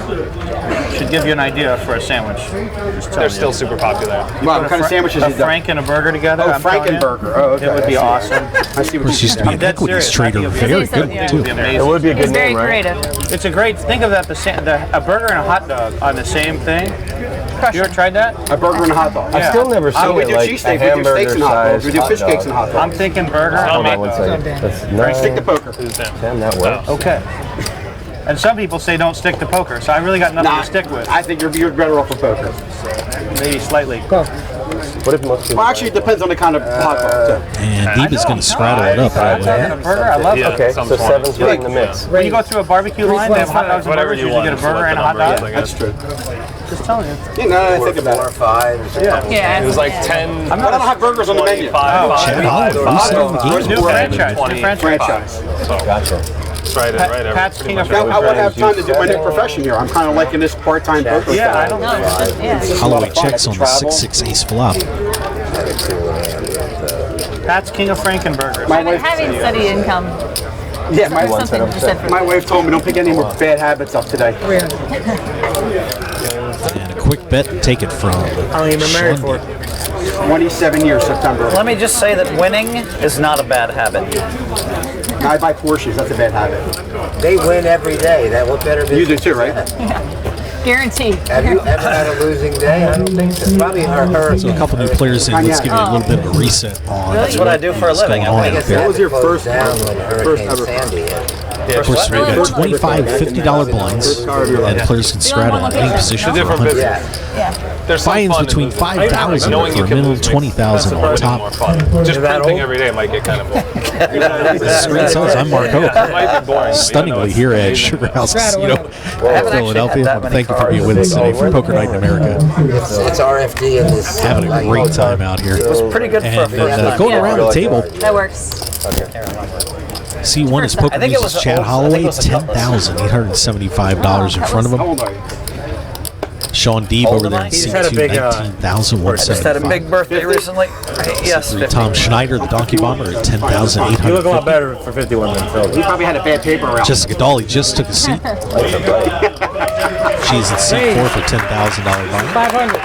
should give you an idea for a sandwich. They're still super popular. What kind of sandwiches A Frank and a burger together. Oh, I'm telling you. Frankenberger. Oh, okay. It would be awesome. I see Of what course, you used to be an dead equities serious. trader. I think Very it good, would be too. It would be a He's good very name, right? creative. It's a great. Think of that. A burger and a hot dog on the same thing. You ever tried that? A burger and a hot dog. I've still never seen We it do like cheesesteak, a we do steaks and hot dogs, we do hamburger-sized fish hot cakes and hot dogs. I'm thinking burger. Hold on one second. That's stick to poker. Damn, that works. Okay. And some people say don't stick to poker, so I really got nothing to stick with. I think you're better off with poker. Maybe slightly. What if most well, actually, it depends on the kind of hot dog. And Deep is going to straddle it up right away. Burger, I love Yeah, okay, some so 20s. 7's right in the mix. When you go through a barbecue line, they have hot dogs and Whatever burgers. you You want. get a is burger what and a the hot number dog. is, I guess. That's true. Just telling you. You know, I think about 4 or it. 5. Yeah. It was like 10. I don't have burgers on the menu. 25, Chad 5, Holloway, five, who's five, selling the five, game? New franchise. 20, New franchise. So, Gotcha. it's right, right. Pat's pretty King much of Now, always I would right. have time to do my new profession here. I'm kind of liking this part-time poker Yeah, I style. don't No, it's just, yeah. Holloway checks on the 6-6 ace flop. Pat's King of Frankenburgers. My wife, Having steady income. yeah, my, Or something you said for my wife told me don't pick any more bad habits up today. And a quick bet and take it from How long you been married for? 27 years, September. Let me just say that winning is not a bad habit. I buy Porsches. That's a bad habit. They win every day. That what better You do too, right? Guaranteed. Have you ever had a losing day? I don't think so. Probably her. So a couple new players in. Let's give you a little bit of a reset on That's what I do for a what's living. going on I out guess there. What was your first down when Hurricane ever- Sandy hit? Of course, we've got 25 $50 blinds, and players can straddle in any position for 100. Yeah. There's some Buy-ins fun in between losing. 5,000 Knowing for you a can minimum lose 20,000 on makes the top. party more fun. Just printing every day might get kind of boring. The screen says I'm Mark It might Hope. be boring. Stunningly here at Sugar House Casino, Philadelphia. that many Thank you for being with us today for Poker Night in America. It's RFD in this. Having a great time out here. It was pretty good for a And first time. going around the table, That works. C1 is Poker I think it News' was Chad a- I think Holloway, it was a Cutlass. $10,875 in front of him. Sean Deeb over there in He's had a C2, big, Just had a 19,175. big birthday recently. Yes, 50. Tom Schneider, the Donkey Bomber, at You look a lot 10,850. better for 51 than Phil. He probably had a bad paper route. Jessica Dawley just took a seat. She's at C4 for $10,000 bond. 500.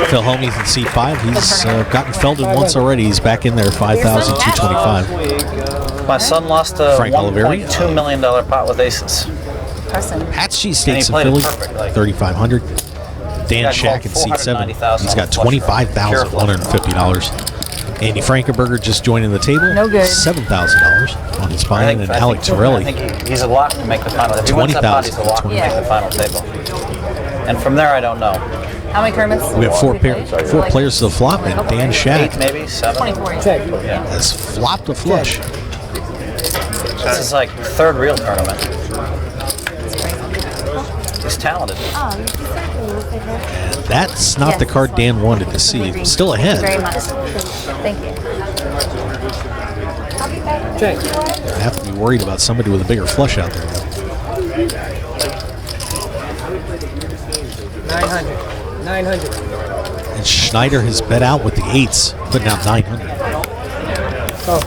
Phil Homey's in C5. He's gotten Feldon once already. He's back in there, 5,225. My son lost a Frank Oliveri. $1.2 million pot with aces. Person. Hat's And Cheesesteaks he in played it Philly, perfect, like- 3,500. Dan Got Shack in called C7. 490,000 He's got on the flush draw. $25,150. Andy Frankenberger just joining the table. No good. $7,000 on his buy-in. And Alec I Torelli. think he's a lock to make the final. If he wins that pot, he's a lock to make the final table. And from there, I don't know. How many tournaments? We have four players to the flop, and Dan Shack 8 maybe, 7. 24. Yeah. has flopped a flush. This is like third real tournament. He's talented. Oh, you said That's not the card Dan wanted to see. Still Thank you ahead. very much. Thank you. I have to be worried about somebody with a bigger flush out there. 900. 900. And Schneider has bet out with the eights, putting out 900. Oh.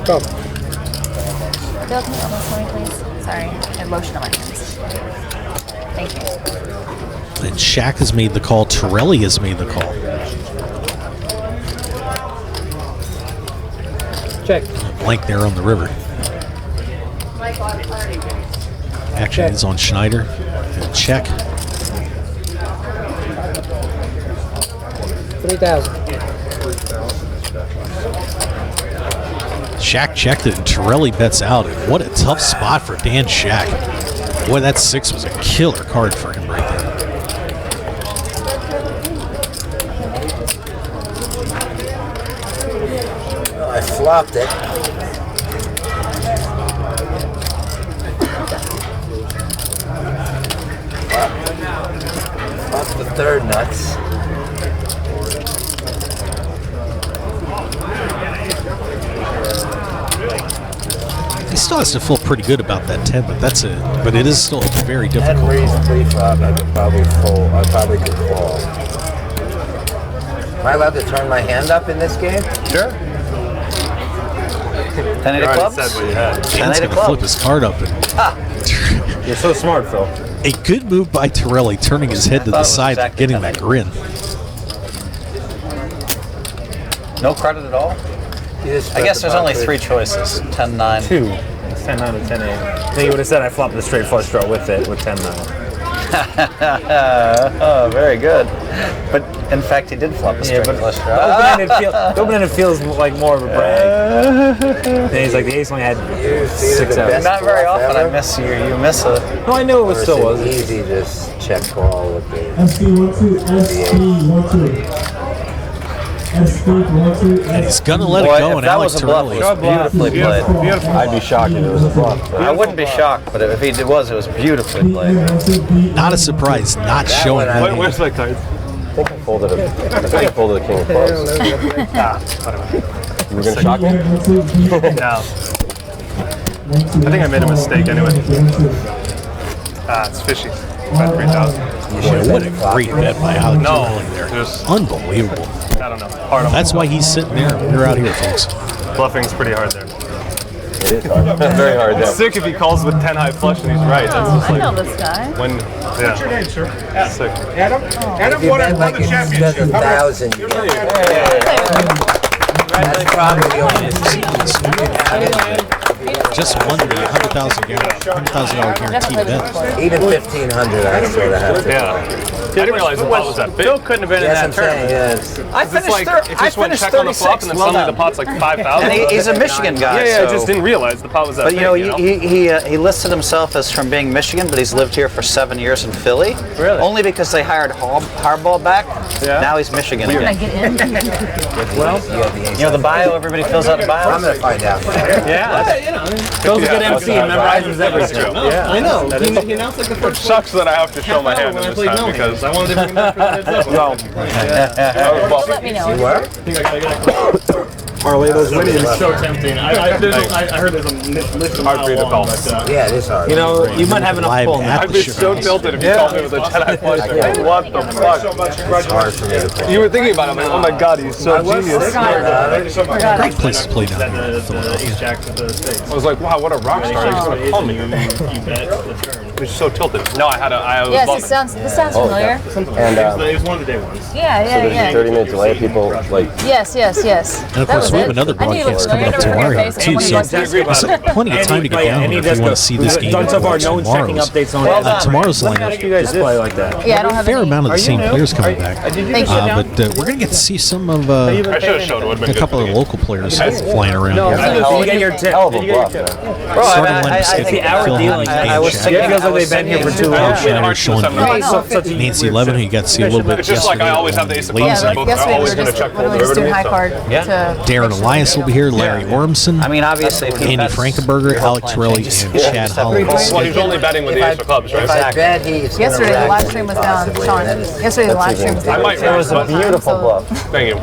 Go. Bill, can you almost for me, please? Sorry, I have lotion on my hands. Thank you. And Shack has made the call. Torelli has made the call. Check. Blank there on the river. Action is on Schneider. And check. 3,000. Shack checked it, and Torelli bets out. And what a tough spot for Dan Shack. Boy, that 6 was a killer card for him right there. Well, I flopped it. Flopped the third nuts. He still has to feel pretty good about that 10, but but it is still very difficult. Had raised pre-flop, I could probably fold. I probably could call. Am I allowed to turn my hand up in this game? Sure. 10 8 of clubs? Said what you had. Dan's going to flip his card up. And You're so smart, Phil. a good move by Torelli, turning his head to the side and getting that grin. No credit at all? I guess there's only 3 choices. 10-9. 2. It's 10-9 or 10-8. Then you would have said I flopped the straight flush draw with it with 10-9. Oh, very good. But in fact, he did flop a straight flush draw. The open-ended feels like more of a brag. Then he's like, the ace only had 6 outs. Not very often I miss you. You miss a. No, I knew it still was. Easy, just check call with the. SB 12. And he's gonna let it Boy, go, if and that Alex was a bluff, Torelli. it was beautifully played. I'd be shocked if it was a bluff. I wouldn't be shocked, but if it was beautifully played. Not a surprise, not showing that. Where's my cards? I think I folded a king of clubs. You were gonna shock me? No. I think I made a mistake anyway. It's fishy. By 3,000. Boy, what a great bet by Alex No, Torelli there. just Unbelievable. I don't know. Hard on. That's why he's sitting there. We're out here, folks. Bluffing's pretty hard there. It is hard. Very hard. It's sick if he calls with 10 high flush and he's right. That's just I like know this guy. when. What's your Yeah. name, sir? Sick. Adam? Adam You won bet the like it's championship. 7,000. You're really That's probably the only. Just won the $100,000 guarantee bet. Even 1,500, I sort of have to. Yeah. I didn't realize the pot was that big. Still couldn't have been in Yes, that I'm saying, tournament. yes. I It's finished like third. it I just went finished check on the flop 36. and then Well suddenly the done. pot's like 5,000. And he's a Michigan guy. Yeah, I so- just didn't realize the pot was that But big. you know, he listed himself as from being Michigan, but he's lived here for 7 years in Philly. Really? Only because they hired Harbaugh back. Yeah. Now he's Michigan Can I again. get in? You know the bio. Everybody fills out the bio. I'm going to find out. Yeah. Bill's a good MC and memorizes everything. Yeah, I know. He announced like the It first sucks that I have to show my hand when I this played time no because I wanted to bring that for the heads up. well, Just let me know. Marleto's winning. It's so tempting. I heard there's a list of hard for you to call. Yeah, it is hard. You know, you might have enough Live pull. at I'd the be show. so tilted if you called me with a 10 high flush. Like, what the fuck? It's hard for me to play. You were thinking about it. I'm like, oh my god, he's so genius. Great place to play down here in The Philadelphia. ace jack to the states. I was like, wow, what a rock star. He's gonna call me. You bet the turn. He's so tilted. No, I was Yes, bluffing. this sounds familiar. And It was one of the day ones. Yeah. 30 minutes delay, people like. Yes. And of That course, was we have it. another I knew you broadcast looked coming up familiar. tomorrow Face, too, so there's plenty of time to get down if you want to see this game. Done so far, no one's checking tomorrow's. updates on Tomorrow's Let me lineup. ask you guys play like that. Yeah, I don't A have fair any. amount of the same players coming back, Thank you. but we're going to get to see some of I should have showed it. Would have been a good couple for of the local players flying around. You get your tip. Hell of a bluff, man. Bro, Starting I lineup think schedule. hour Phil dealing. Hatton, I was Dan thinking. It feels like they've been here for too long. Phil Schneider, Sean Such a Nancy Levin, who you got to see a little bit It's just like I yesterday. always have the ace of Ladies clubs. Yeah, I like yesterday we always were going to just, check what do we just do? High card to Darren Elias will be here, Larry Ormson, I mean, obviously, if Andy that's- Frankenberger, your whole Alex plan Torelli, changes. and Chad Holloway. Well, he was only betting with the ace of clubs, right? If I bet he's gonna Yesterday the rack live me stream was down, possibly, Sean. that is- Yesterday the live stream was down. I might It was a beautiful bluff. Thank you.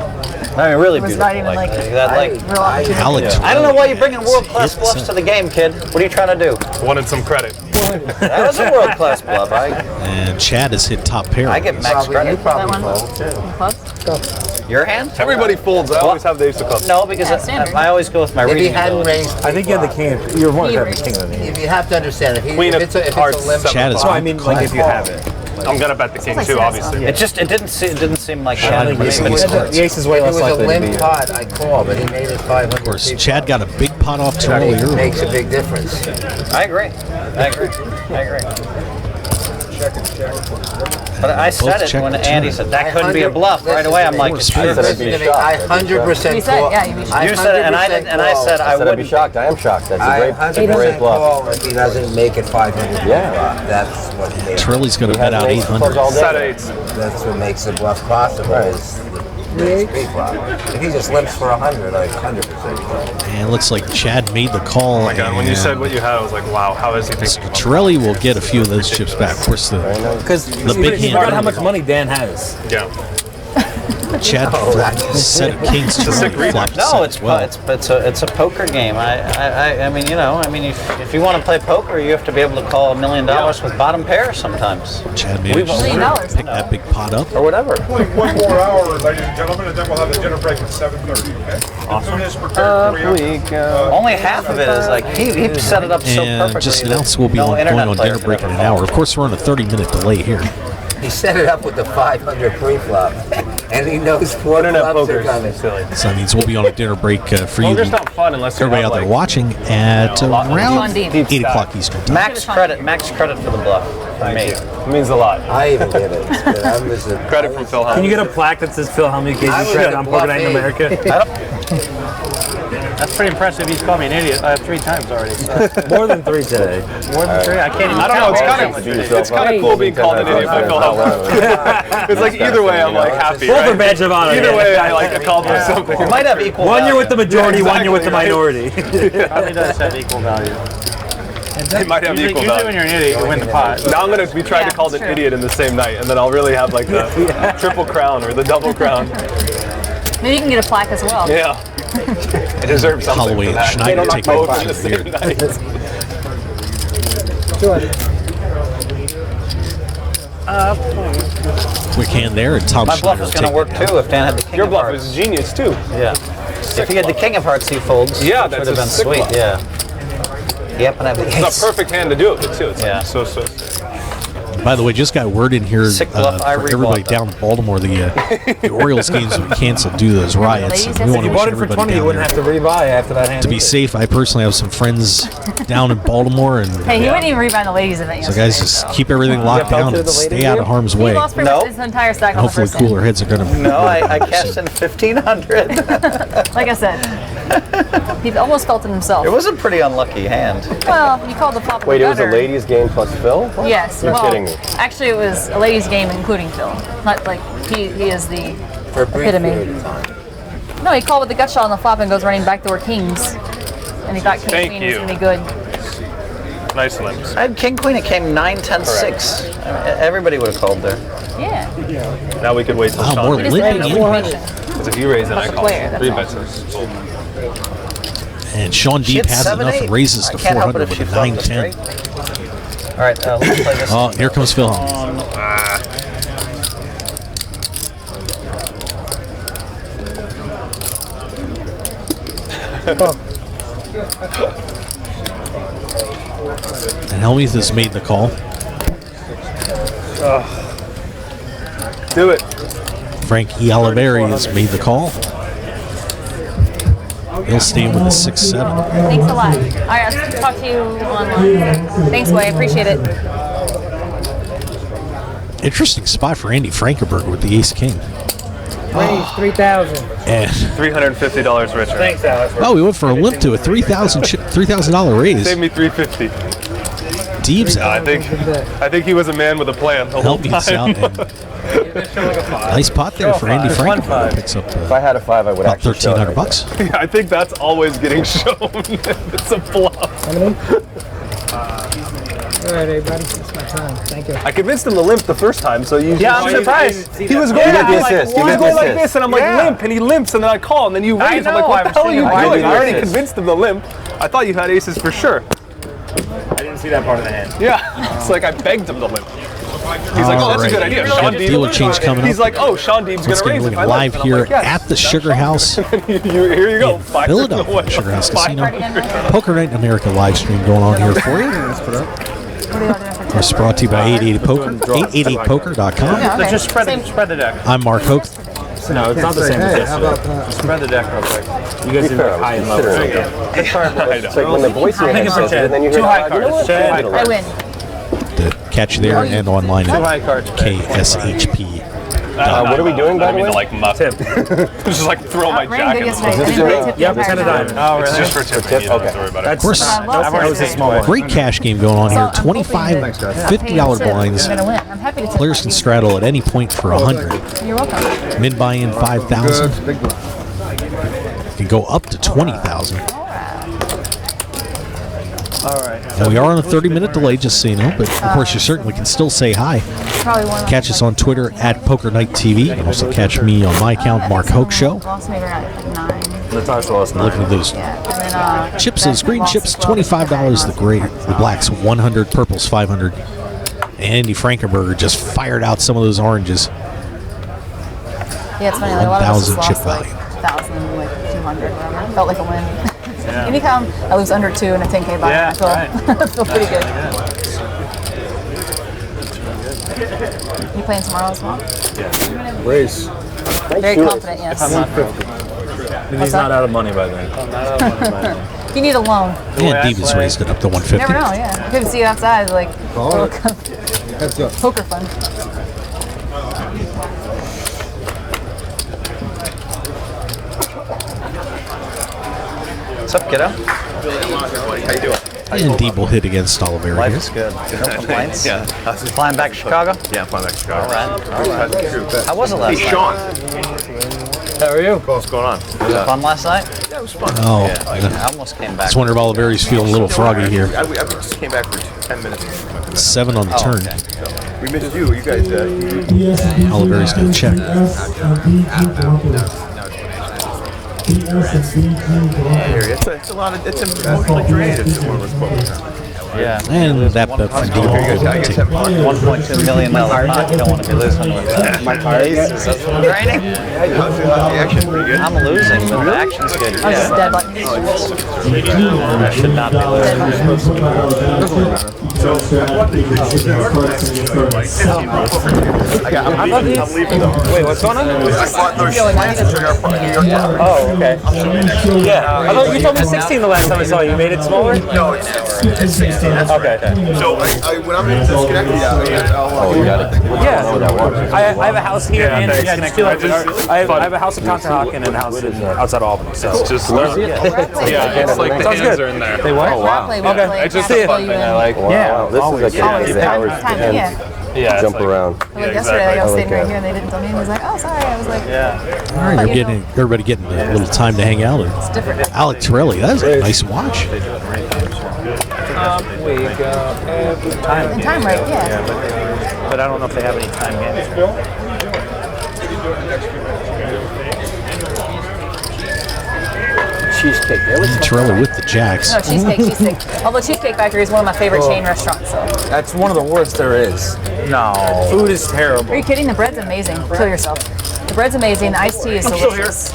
I mean, really It was beautiful. not even like that. Like, real opportunity. Alex I don't know why you're bringing world-class bluffs to the game, kid. What are you trying to do? Wanted some credit. That was a world-class bluff. And Chad has hit top pair. I get max Probably, you credit. probably That one? fold too. Clubs? Your hand? Everybody folds. I always have the ace of clubs. No, because Yeah, standard. I always go with my If he reading hadn't ability. raised, I think you had the king. You're one of the king of the if you have to understand, if Queen of it's a hearts, limp, Chad is So I mean, like if you have it. I'm gonna bet the king like too, Seattle. obviously. It didn't seem like I Chad. think to me, the but ace- he's- the ace is way if it less was a likely to limp be. pot, I call, but he made it 500. Of course, Chad got a big pot off Torelli It early. makes a big difference. I agree. But I said it check when the Andy turn. said that couldn't be a bluff. Right away, I'm like, Listen, it's I true. said I 100% You said, call. yeah, you You said it, and I did, and I said I I'd be wouldn't. shocked. I am shocked. That's I a great 100% bluff. call if he doesn't make it 500. Yeah. That's what makes, Torelli's going to bet out Ace of clubs 800. all Set day. eights. that's what makes the bluff possible. Is the big bluff. If he just limps for 100, like 100%. And it looks like Chad made the call. Oh my god, when you said what you had, I was like, wow, how is he thinking about Torelli will get a few of those chips back. Of course, Because the big you hand. forgot how much money Dan has. that? Yeah. Chad set of kings to flop to No, set it's as well. it's a poker game. I mean, you know, if you want to play poker, you have to be able to call $1 million with bottom pair sometimes. Chad managed to $1 million. pick that big pot up. Or whatever. Only one more hour, ladies and gentlemen, and then we'll have the dinner break at 7:30. Okay. Awesome. This prepared for you. Only half of it is like he set it up so And perfectly. just that announced we'll be no going internet on player dinner could break in ever an call. hour. Of course, we're on a 30-minute delay here. He set it up with the 500 pre-flop. And he knows four Internet clubs are poker's coming. silly. So that means we'll be on a dinner break for you, Poker's not fun unless you everybody have, out there like, watching at around Deep 8 o'clock Eastern time. Max credit for the bluff. For me. It means a lot. I even did it. I was a, Credit from Phil Can Helms. you get a plaque that says Phil Helmy gave I you was credit a on Poker Night in bluff America? That's pretty impressive. He's called me an idiot 3 times already. So. More than 3 today. More than 3? I can't even I don't know. It's kind of cool being called an idiot by Phil Helms. It's like either way, I'm like happy. Both Right? are badge of honor. Either way, I like accomplish something. You might have equal One value. you're with the majority, Yeah, one you're with the exactly, minority. Probably does have equal value. They might have equal Usually value. when you're an idiot, you win the pot. Now I'm going to be trying to call that's an true. idiot in the same night, and then I'll really have like the triple crown or the double crown. Maybe you can get a plaque as well. Yeah. I deserve something Holloway for and that. Schneider take Both over in the same here. night. 200. Quick hand there, and Tom My bluff Schneider is will going to take work it down. too if Dan had the king Your of bluff hearts. is genius too. Yeah. If he had the king of hearts, he folds. Yeah, which that's would have a been sick sweet. bluff. Yeah. Yep, and I have the It's ace. a perfect hand to do it with too. It's Yeah. like so. By the way, just got word in here Sick bluff, for I everybody rebought down in Baltimore. The Orioles games we canceled due to those riots. And we If want If to you wish bought it for everybody 20, you down wouldn't there have to rebuy after that hand. to be safe. I personally have some friends down in Baltimore, and Hey, he wouldn't even rebound the ladies event so yesterday. guys, just keep everything locked down and stay out of harm's He way. lost pretty much his entire stack on the Hopefully, first hand. cooler heads are going to. No, I cashed in 1,500. Like I said, he almost felt it himself. It was a pretty unlucky hand. Well, you called the flop. Wait, it was a gutter. ladies' game plus Phil? What? Yes. You're well, kidding me. Actually, it was a ladies' game, including Phil. Not like he is the For a brief epitome. period of time. No, he called with the gut shot on the flop and goes running backdoor kings, and he thought king Thank queen was you. gonna be good. Nice limbs. I had king queen. It came 9, 10, 6. Everybody would have called there. Yeah. Now we could wait till Wow, Sean more raises. limping in. Because if you raise it, I Plus call player, it. that's 3 all. bets is sold. And Sean She Deep had has 7, enough 8. and raises I to can't help it 400 if with she a flipped the 9-10. straight. All right, let's play this. Oh, here comes Phil Helms. And Helmuth has made the call. Do it. Frankie Oliveri has made the call. He'll stay with the 6-7. Thanks a lot. All right, I'll talk to you online. Thanks, Way. Appreciate it. Interesting spot for Andy Frankenberg with the ace king. Raise 3,000. And $350 richer. Thanks, Alex. oh, we went for a limp to a $3,000 raise. Save me $350. Deeb's I out. think he was a man with a plan the whole Helmuth's time. out. And nice pot there for Andy Frankenberg. Picks up If I had a 5, I would about actually show it $1,300 right bucks. Yeah, I think that's always getting shown. It's a bluff. How many? All right, everybody. That's my time. Thank you. I convinced him to limp the first time, so you. Yeah, I'm surprised. He was going Give me the like, assist. he Give me was the going like assist. this, and I'm like limp, and he limps, and then I call, and then you raise. I'm like, know, what the I'm hell are you seeing it. doing? I already Give me the convinced him to limp. I thought you had aces for sure. I didn't see that part of the hand. Yeah, it's like I begged him to limp. He's like, oh, that's a good idea. Sean Deeb. Dealer change coming He's up. like, oh, Sean Deeb's Let's gonna get raise if I live limp. here And I'm like, yes. at the Sugar House Here you go. in $5 Philadelphia. away. Sugar House $5 Casino. Poker Night in America live stream going on here for you. It's brought to you by 888-POKER, 888poker.com. Okay. Just spread the deck. I'm Mark Hoke. No, it's not the same as Hey, how yesterday. about that? Spread the deck real quick. You guys did like high and low. It's like when the voice in your head says it, and then you hear Two high you know cards. what? Chad. I win. To catch you there and online Two high at cards. KSHP. What are we doing, by I the mean way? to like muff. Just like throw my Ran good jacket. yesterday. I this didn't your- really tip the Yep, entire 10 of time. diamonds. Oh, really? It's just for tipping. You don't have to worry about it. Of course, But I love That was a it. small one. great cash game going on here. 25, $50 blinds. I'm gonna win. I'm happy to tip. Players can straddle at any point for 100. You're welcome. Mid buy-in 5,000. Can go up to 20,000. All right. And we are on a 30-minute delay, just so you know. But of course, you certainly can still say hi. Probably one. Catch us on Twitter at Poker Night TV. You can also catch me on my account, Mark Hoke Show. Lost maybe around like 9. Natasha lost Looking 9. at those Yeah. And then chips, those green chips, $25. The gray, the blacks 100, purples 500. Andy Frankenberger just fired out some of those oranges. Yeah, it's funny. Like, a lot of us 1,000 just chip lost like value. 1,000, like 200, whatever. Felt like a win. Anytime I lose under 2 in a 10K buy, Yeah, I feel, right. I feel pretty good. You playing tomorrow as well? Race. Very confident, yes. He's not out of money by then. You need a loan. And Divas raised it up to You 150. never know, yeah. You couldn't see it outside, like poker fun. What's up, kiddo? How you doing? And Deeb will hit against Oliveri Life here. is good. No complaints. Yeah. Flying back to Chicago? Yeah, I'm flying back to Chicago. All right. How was it last night? Sean. How are you? What's going on? Was it fun last night? Yeah, it was fun. Oh, I almost came I back. just wonder if Oliveri's feeling a little froggy here. I just came back for 10 minutes. 7 on the turn. We missed you. You guys. Oliveri's going to check. It's a lot of. It's emotionally draining. It's one of those quotes. Yeah. And that bet from Deeb will take $1.2 million pot. You don't want to be losing with my aces. That's draining. I'm losing, but the action's good. Oh, just dead button. I should not be losing. I love these. Wait, what's going on? I bought those sheets. Oh, okay. Yeah, I thought you told me 16 the last time I saw you. You made it smaller? No, it's 16. That's Okay. So when I'm in Schenectady, Yeah, I have a house here and Schenectady. I have a house in Conshohocken and a house outside Albany. So It's just, yeah, it's like the Sounds hands good. are in there. They what? Oh, wow. Okay. It's just a fun thing I like. Yeah, This is like Always. the hours Time, yeah. Yeah, jump around. Like yesterday, like, I was sitting right here and they didn't tell me. And I was like, oh, sorry. I was like, All right, we're getting everybody getting a little time to hang out. it's different. Alec Torelli, that is a nice watch. we go every time. In time, right? Yeah. But I don't know if they have any time management. Cheesesteak. Torelli with the jacks. No, cheesesteak. Although Cheesecake Factory is one of my favorite chain restaurants. So. That's one of the worst there is. No. Food is terrible. Are you kidding? The bread's amazing. Kill yourself. The bread's amazing. The iced tea is delicious.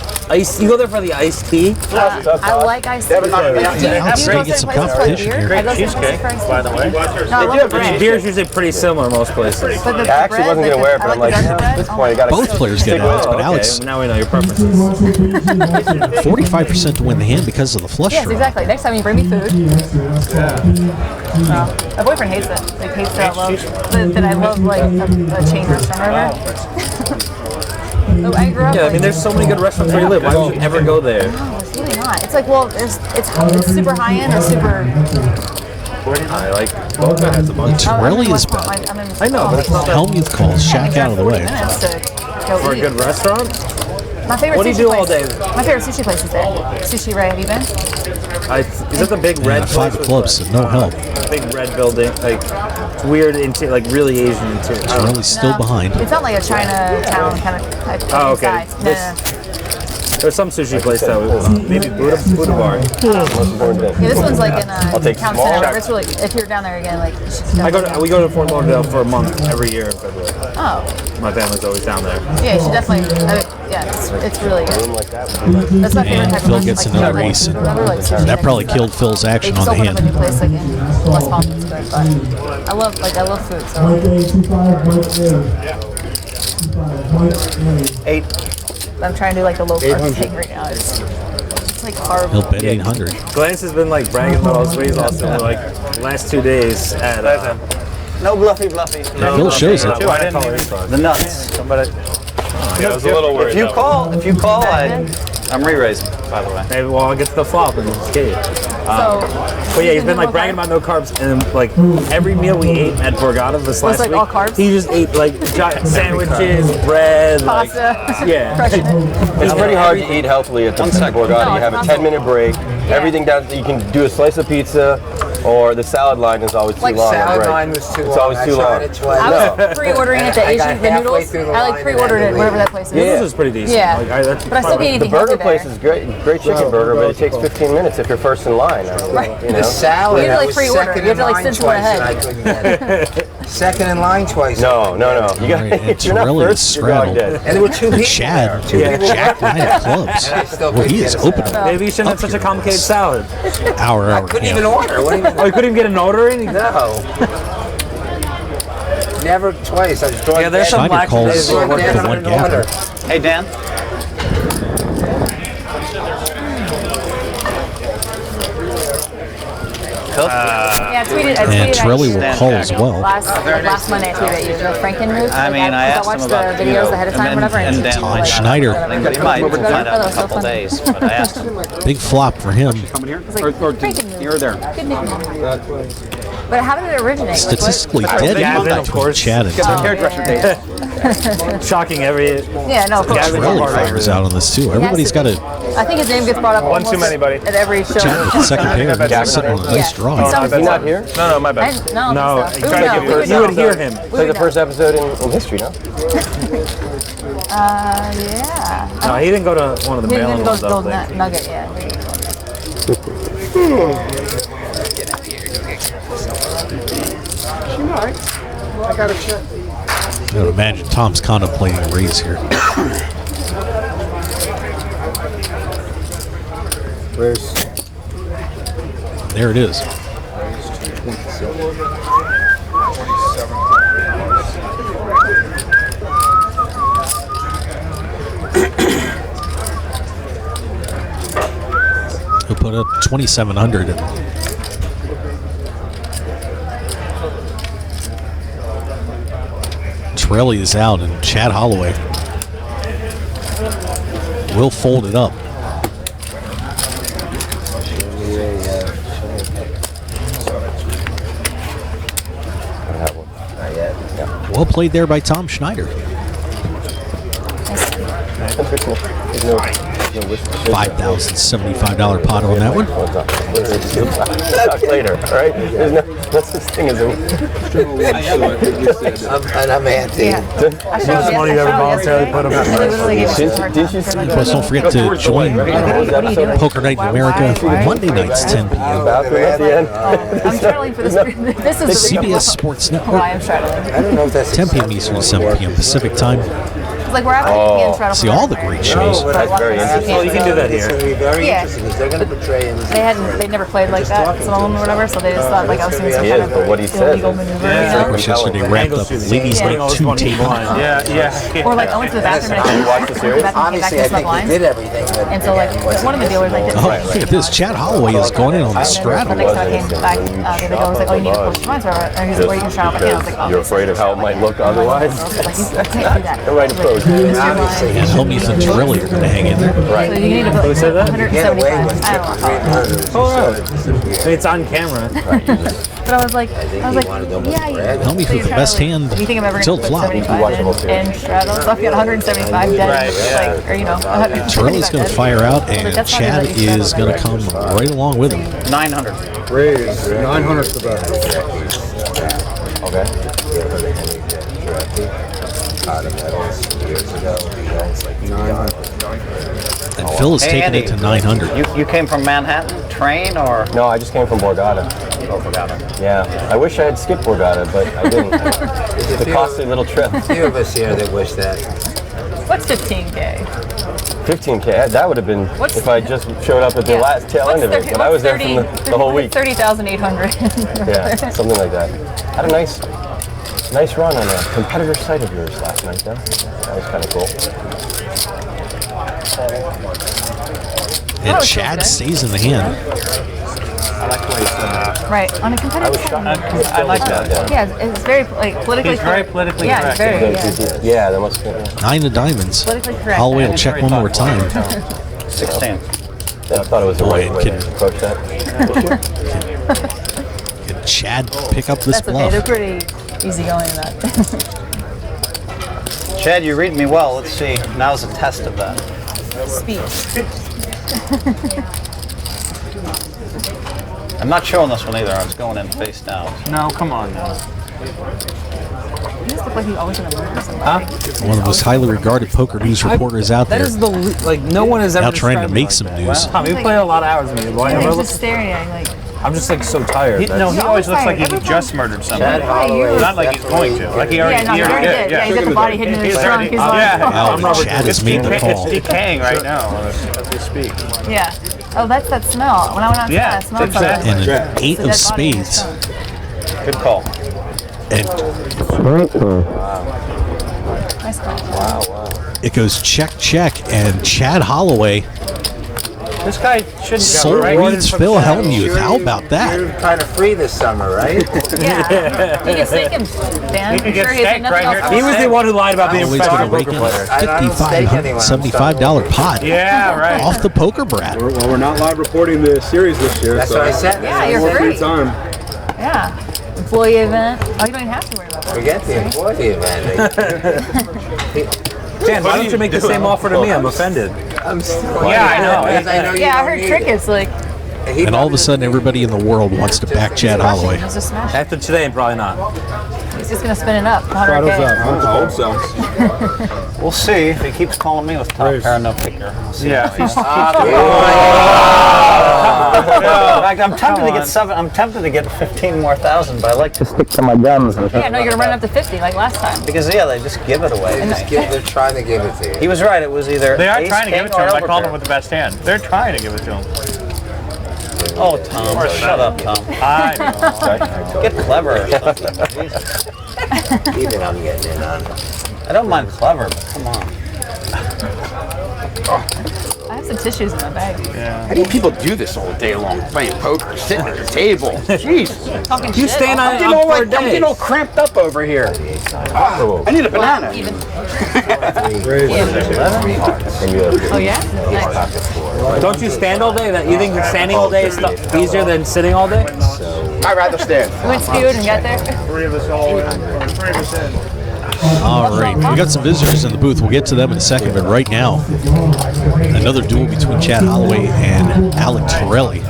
You go there for the iced tea? I like iced tea. Like, do you go Get certain some places for competition beer? here. I go certain places for iced tea. By the way. No, I love the bread. Beer's usually pretty similar most places. But the I actually bread, wasn't gonna wear it, but I'm like, at this point, I gotta. Both players get odds, but Alex, Now we know your preferences. 45% to win the hand because of the flush Yes, draw. exactly. Next time you bring me food. My boyfriend hates it. Like hates that I love like a chain restaurant or whatever. So I grew up. Yeah, I mean, there's so many good restaurants where you live. Why would you ever go there? No, it's really not. It's like, well, it's super high end or super. I like Boca has a bunch. Torelli is bad. I know, but it's not that Helmuth calls Shaq out of the way. Minutes to go for a eat. good restaurant. My favorite What do you sushi do place. all day? My favorite sushi place is there. Sushi Ray, have you been? Is that the big red And 5 place? clubs, so no help. Big red building, like it's weird into like really Asian interior. Torelli's still behind. It's not like a Chinatown kind of type Oh, okay. inside. No, no. There's some sushi place that maybe Buddha Bar. Yeah, this one's like in take town small. center. It's really, if you're down there again, like you should We go to Fort Lauderdale for a month every year in February. Oh, My family's always down there. yeah, you should definitely. It's really good. That's my favorite And type Phil of gets like, another like, ace. whatever, like sushi That probably killed Phil's They action just on the opened up a hand. new place like in West Palm. It's good, but I love food. So I'm trying to do like the low carb thing right now. It's like horrible. He'll bet 800. Glance has been like bragging about all his weight loss in like the last 2 days at No bluffy. Phil shows it. The nuts. Yeah, I was a little worried. If you call, I'm re-raising, by the way. Maybe I'll get to the flop and skate. So, But yeah, he's been like bragging about no carbs, and like every meal we ate at Borgata this last like week, all carbs? he just ate like giant sandwiches, bread, like, pasta. yeah. Crushing it. It's pretty hard to eat healthily at the Borgata. You have a 10-minute break. Everything down. You can do a slice of pizza, or the salad line is always too Like long. salad break. line was too long. It's always too I tried long. it twice. I was pre-ordering it, the I got Asian, the halfway noodles. through the I like line pre-ordered and it, then whatever that place is. This is pretty decent. Yeah. Like, that's But I still can't eat The anything burger healthy place better. is great chicken burger, but it takes 15 minutes if you're first in line. I mean, you know. The salad, You have to, I like, was pre-order. second You have in to, like, line stencil twice ahead. and I couldn't get it. Second in line twice. No. You got Right, and if you're not Torelli is first, you're dog straddled. dead. And there were two people Chad, there. Two people Jack there. 9 of clubs. And I still Well, he couldn't is get open. it. Maybe you shouldn't have such a complicated salad. Hour. I couldn't even order. What do you mean? Oh, you couldn't even get an order in? No. never twice. I was drawing. Yeah, there's some Schneider black calls days the where we're one gapper. Hey, Dan. Yeah, I tweeted. And Torelli will call as well. Last Monday, I tweeted at you the Franken move. I mean, I asked him about the videos ahead of time, whatever. and Dan Todd Schneider. but he might find out in a couple days. But I asked him. Big flop for him. You're there. Good nickname. But how did it originate? Statistically dead between Chad and Tom. Shocking every. Yeah, no, of course. Torelli figures out on this too. Everybody's got a I think his name gets brought up One too many, buddy. at every show. Chad with the second pair. He's sitting on a nice draw. Is he not here? No, my bad. No, you would hear him. It's like the first episode in history, no? Yeah. No, he didn't go to one of the He mail-in didn't ones. go I don't to think. Nugget, yeah. She might. I gotta check. I would imagine Tom's contemplating a raise here. Where's? There it is. Who put up 2,700? Torelli is out, and Chad Holloway will fold it up. Well played there by Tom Schneider. $5,075 pot on that one. Talk later, all right? There's no such thing as a... I'm anti. Yeah. Most money you ever voluntarily put him Plus, don't forget to join Poker Night in America Monday nights, 10 p.m. I'm straddling for this. This is the CBS Sports Network. why I'm straddling. I don't know if that's 10 p.m. Eastern, 7 p.m. Pacific time. It's like we're having a straddle. See all the great shows. That's very interesting. Well, you can do that here. very Yeah. interesting because they're going to portray him as They never played like that, some of them or whatever, so they just thought like I was doing some He kind is, of but what he says illegal is- maneuver, Yeah. you know? Which yesterday wrapped up ladies Yeah. night 2 table. Yeah. Or like I went to the bathroom and I You watch the series? came back obviously I to my think he blinds. did everything. But And so like one of the dealers like Oh, look at this. Chad Holloway is going in on the the straddle. next time I came back, the other guy was like, "Oh, you need to push your blinds," or he's like, "Well, you can straddle my hand." I was like, "Oh." You're afraid of how it might look otherwise? Like, you can't do that. The right approach. obviously And Helmuth and Torelli are going to hang in there. So you need to put Who said that? 175. I don't know. It's on camera. But I was like, yeah. Helmuth with the best hand You think I'm ever until going to flop. put 75 in straddle? So I've got 175 dead. Like, or you know, Torelli's going to fire out, and Chad is going to come right along with him. 900. Raise 900 for that. And Phil is Hey, taking Andy. it to 900. You came from Manhattan, train or? No, I just came from Borgata. Oh, forgot it. Yeah, I wish I had skipped Borgata, but I didn't. It's a costly little trip. A few of us here that wish that. What's 15K? 15K, that would have been What's- if I just showed up at the last tail end of it, but I was there from the whole week. 30,800. Yeah, something like that. Had a nice run on a competitor site of yours last night, though. That was kind of cool. And Chad stays in the hand. Right, on a competitive side. I like that. Yeah, it's very like politically He's very politically yeah, correct. It's very, Yeah, that must be. 9 of diamonds. politically correct. Holloway will check one more time. 16. I thought it was the right way to approach that. Can Chad pick up this That's okay, bluff? they're pretty easygoing in that. Chad, you read me well. Let's see. Now's a test of that. Speech. I'm not showing this one either. I was going in face down. No, come on now. He just look like he's always gonna murder somebody. One of the most highly regarded poker news reporters out That there. is the like no one has ever Now trying to described me make like some that. news. Wow. We play a lot of hours with me. Why And never he's look? just staring at him like. I'm just like so tired. No, he He's always looks like he every just time. murdered somebody. Holloway Not like he's going to. Like he already, Yeah, no, he already did. Yeah, he's got the body hidden in his trunk. He's like, Wow, and Chad has made the It's call. decaying right now as we speak. yeah. Oh, that's that smell. When I went outside, Yeah, I smelled exactly. something. And an 8 of It's a dead body in his spades. trunk. Good call. And Nice call. it goes check, check, and Chad Holloway This guy shouldn't soul reads Phil Hellmuth. How about that? You're kind of free this summer, right? Yeah. You can stake him, Dan. You can get Sure he has steak nothing right else here. to He was say. the one who lied about being a Holloway's professional going to poker rake in player. a $5,500 pot Yeah, right. off the poker brat. Well, we're not live reporting the series this year. That's so what I said. Yeah, you're more free free. time. Yeah. Employee event. Oh, you don't even have to worry about that. Forget the employee event. Dan, why don't you make the same offer to me? I'm offended. I'm still. Yeah, I know. I know you Yeah, I don't heard need Cricket's like, And all of a sudden, everybody in the world wants to back Chad Holloway. he's just smashing. After today, probably not. He's just going to spin it up. 100K. I hope so. We'll see if he keeps calling me with top pair, no picker. We'll see. Yeah. In fact, I'm tempted to get I'm tempted to get 15 more thousand, but I like to stick to my guns. Yeah, no, you're going to run up to 50 like last time. Because they just give it away. They're trying to give it to you. He was right. It was either They are ace, trying to give king, it to or him. I called him overpair. with the best hand. They're trying to give it to him. Oh, Tom, shut up, Tom. I know. Get clever or something. Jesus. Even I'm getting in on. I don't mind clever, but come on. I have some tissues in my bag. How do you people do this all day long playing poker, sitting at the table? Jeez. Talking You shit. stand on I'm it getting all for I'm getting all cramped up over here. I need a banana. Even. Oh Oh, yeah? Nice. Don't you stand all day? That you think standing all day is easier than sitting all day? I'd rather stand. You went skewed and got there? 3 of us all in. 3 of us in. All right, we got some visitors in the booth. We'll get to them in a second, but right now, another duel between Chad Holloway and Alec Torelli.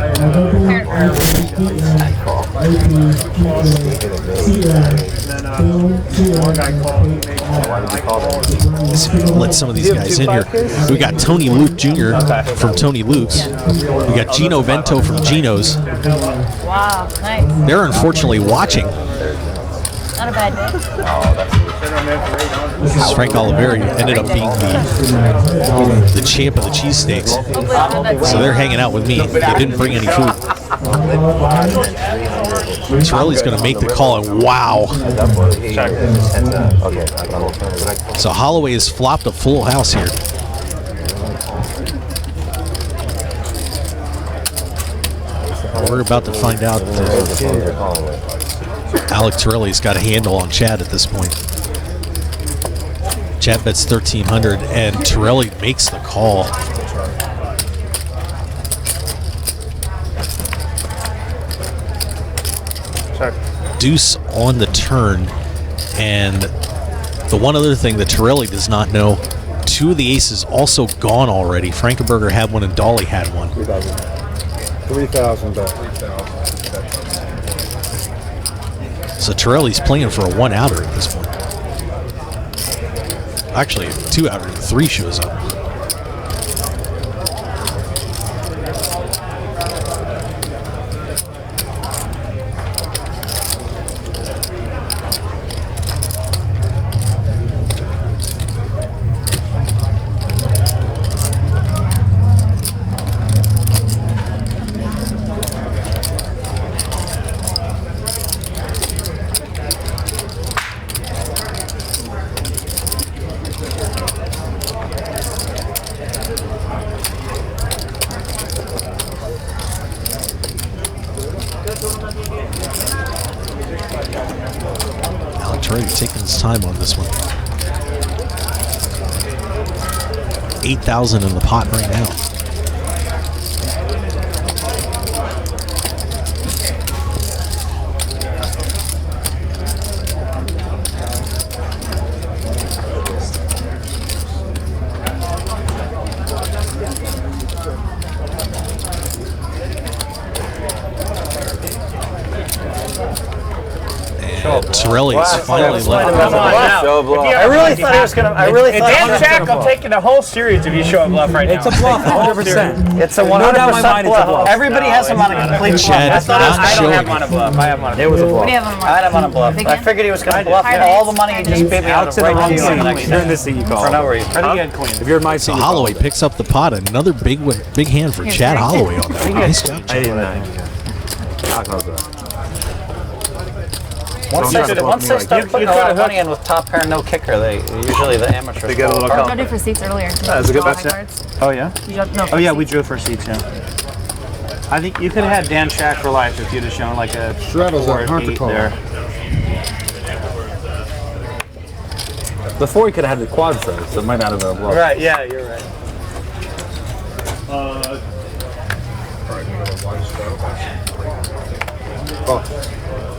Let's let some of these guys in here. We got Tony Luke Jr. from Tony Luke's. We got Gino Vento from Gino's. Wow, nice. They're unfortunately watching. Not a bad day. Frank Oliveri ended up being the champ of the cheesesteaks. Hopefully I'll have that So they're hanging out with me. They didn't bring any food. Torelli's going to make the call, and wow. So Holloway has flopped a full house here. We're about to find out that Alec Torelli's got a handle on Chad at this point. Chad bets 1,300, and Torelli makes the call. Deuce on the turn, and the one other thing that Torelli does not know, 2 of the aces also gone already. Frankenberger had one and Dolly had one. 3,000 bet. So Torelli's playing for a 1-outer at this point. Actually, a 2-outer, 3 shows up. Alec Torelli taking his time on this one. 8,000 in the pot right now. Torelli is finally left. Come on now. I really thought he was gonna. I really thought. Dan Jack, I'm taking the whole series if you show a bluff right now. It's a bluff, 100%. It's a 100% No doubt in my mind it's a bluff. Everybody has him on a complete bluff. Chad I thought not I don't have showing. him on a bluff. I have him on a It was a bluff. What do you have on I had him on a bluff. I figured he was going to bluff all the money he just beat me out Alex of in the right wrong to you on the seat. next You're in day. this seat, you call. For no reason. If you're in my seat, So you Holloway call. picks up the pot. Another big one, big hand for Chad Holloway on that. Nice job, I Chad. didn't know. Once they start putting a lot of money in with top pair, no kicker, usually the amateurs. They get a little I drew for seats earlier. That's a good bet. Oh yeah. No, Oh yeah, we drew for seats. Yeah. I think you could have had Dan Shack for life if you'd have shown like a Straddles that hard to 8 call. there. Before he could have had the quad size, so it might not have been a bluff. Right. Yeah, you're right.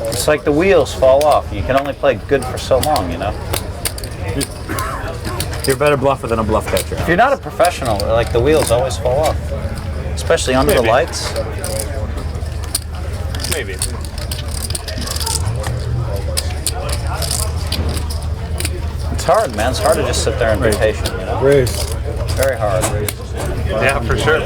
It's like the wheels fall off. You can only play good for so long, you know? You're a better bluffer than a bluff catcher. If you're not a professional, like the wheels always fall off. Especially under the lights. Maybe. It's hard, man. It's hard to just sit there and be patient, you know? Race. Very hard. Yeah, for sure.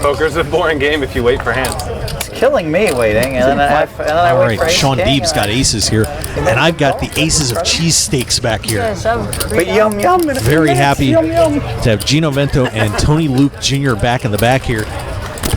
Poker's a boring game if you wait for hands. It's killing me waiting, and then I All wait for right, ace Sean king, Deeb's got aces here, and I've got the aces of cheesesteaks back here. But yum yum. in a few Very minutes, happy Yum yum. to have Gino Vento and Tony Luke Jr. back in the back here.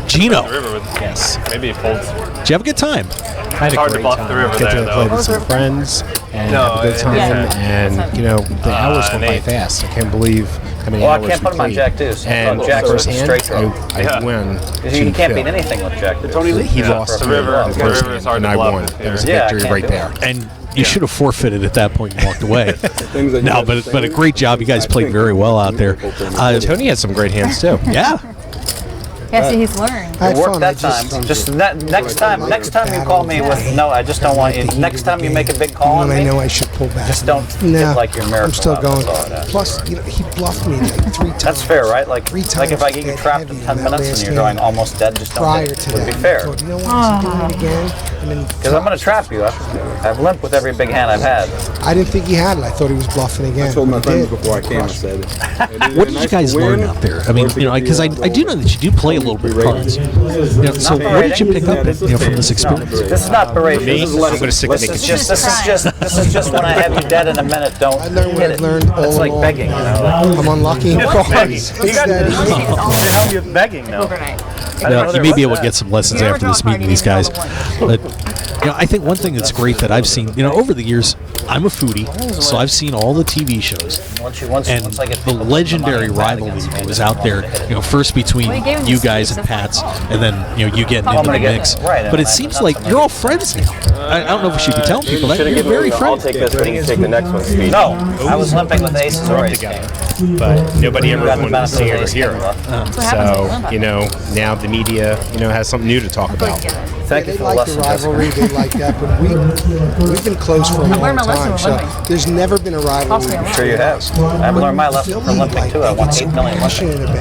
Gino, The river with maybe he folds. did you have a good time? I had It's a hard to great bluff time. the river Get there, to play though. with some friends and No, have a good time, yeah. and you know the hours went by fast. I can't believe how many Well, I hours can't we put him on played. Jack deuce. And On Jack's first a hand, straight draw. I win. You to can't Phil. beat anything with Jack deuce. He lost The to river- me the first river is hand, hard and to I bluff won. if It was a you're- Yeah, I victory can't right do there. And you should have forfeited at that point and walked away. Things that you No, have to but a great job. You guys played very well out there. Tony had some great hands too. Yeah. Yeah, see, he's learned. I had It worked fun. that time. Just next time you call me with no, I just don't want you. Next time you make a big call on when I me, know I should pull back. just don't Nah, get like your miracle. I'm still out, going. that's all it is. Plus, you know, he bluffed me like 3 times. That's fair, right? Like times if I get you dead trapped in heavy 10 in that minutes and last you're hand going almost dead, just don't prior do it. to Would that. be fair. I thought, you know what? Is he doing it again? And then Because I'm going to trap you. I've limped with every big hand I've had. I didn't think he had it. I thought he was bluffing again. I told my He friends did. before I came, I said, What did you guys learn out there? I mean, you know, because I do know that you do play a little bit of cards. You know, so what did you pick up from this experience? This is not berating. Me, This is I'm going to stick with This is just when I have you dead in a minute. Don't I learned what hit I've it. learned all It's like along. begging. You know, like, I'm unlucky in cards. You got That to easy. help you begging now. Overnight. Now, you may be able to get some lessons You ever after draw this a card, meeting you with these need to guys. draw the But you know, I think one thing that's great that I've seen, you know, over the years, I'm a foodie, so I've seen all the TV shows. And I get the legendary rivalry that was out there, you know, first between Well, he gave him you the guys sweets, and that's Pats, and then, you know, you getting I'm into the gonna get mix. it, right, But it and seems I'm like not you're all gonna friends now. I don't know if we should be telling people that. Should've You're given very me- I'll friends. take this one. You take the next one. Speed. No, I was limping with aces or ace king. But nobody ever Got the wanted to see it or benefit of hear ace it. king, That's what happens So, with limp. you know, now the media, you know, has something new to talk about. Thank Yeah, you they for the like the lesson. Jessica. rivalry. They like that, but we've been close for a I'm long learning my lesson time. with So limping. there's never been a rivalry. Cost me a lot. I'm sure you have. I've learned my lesson from limping too. I won 8 million limping, passionate about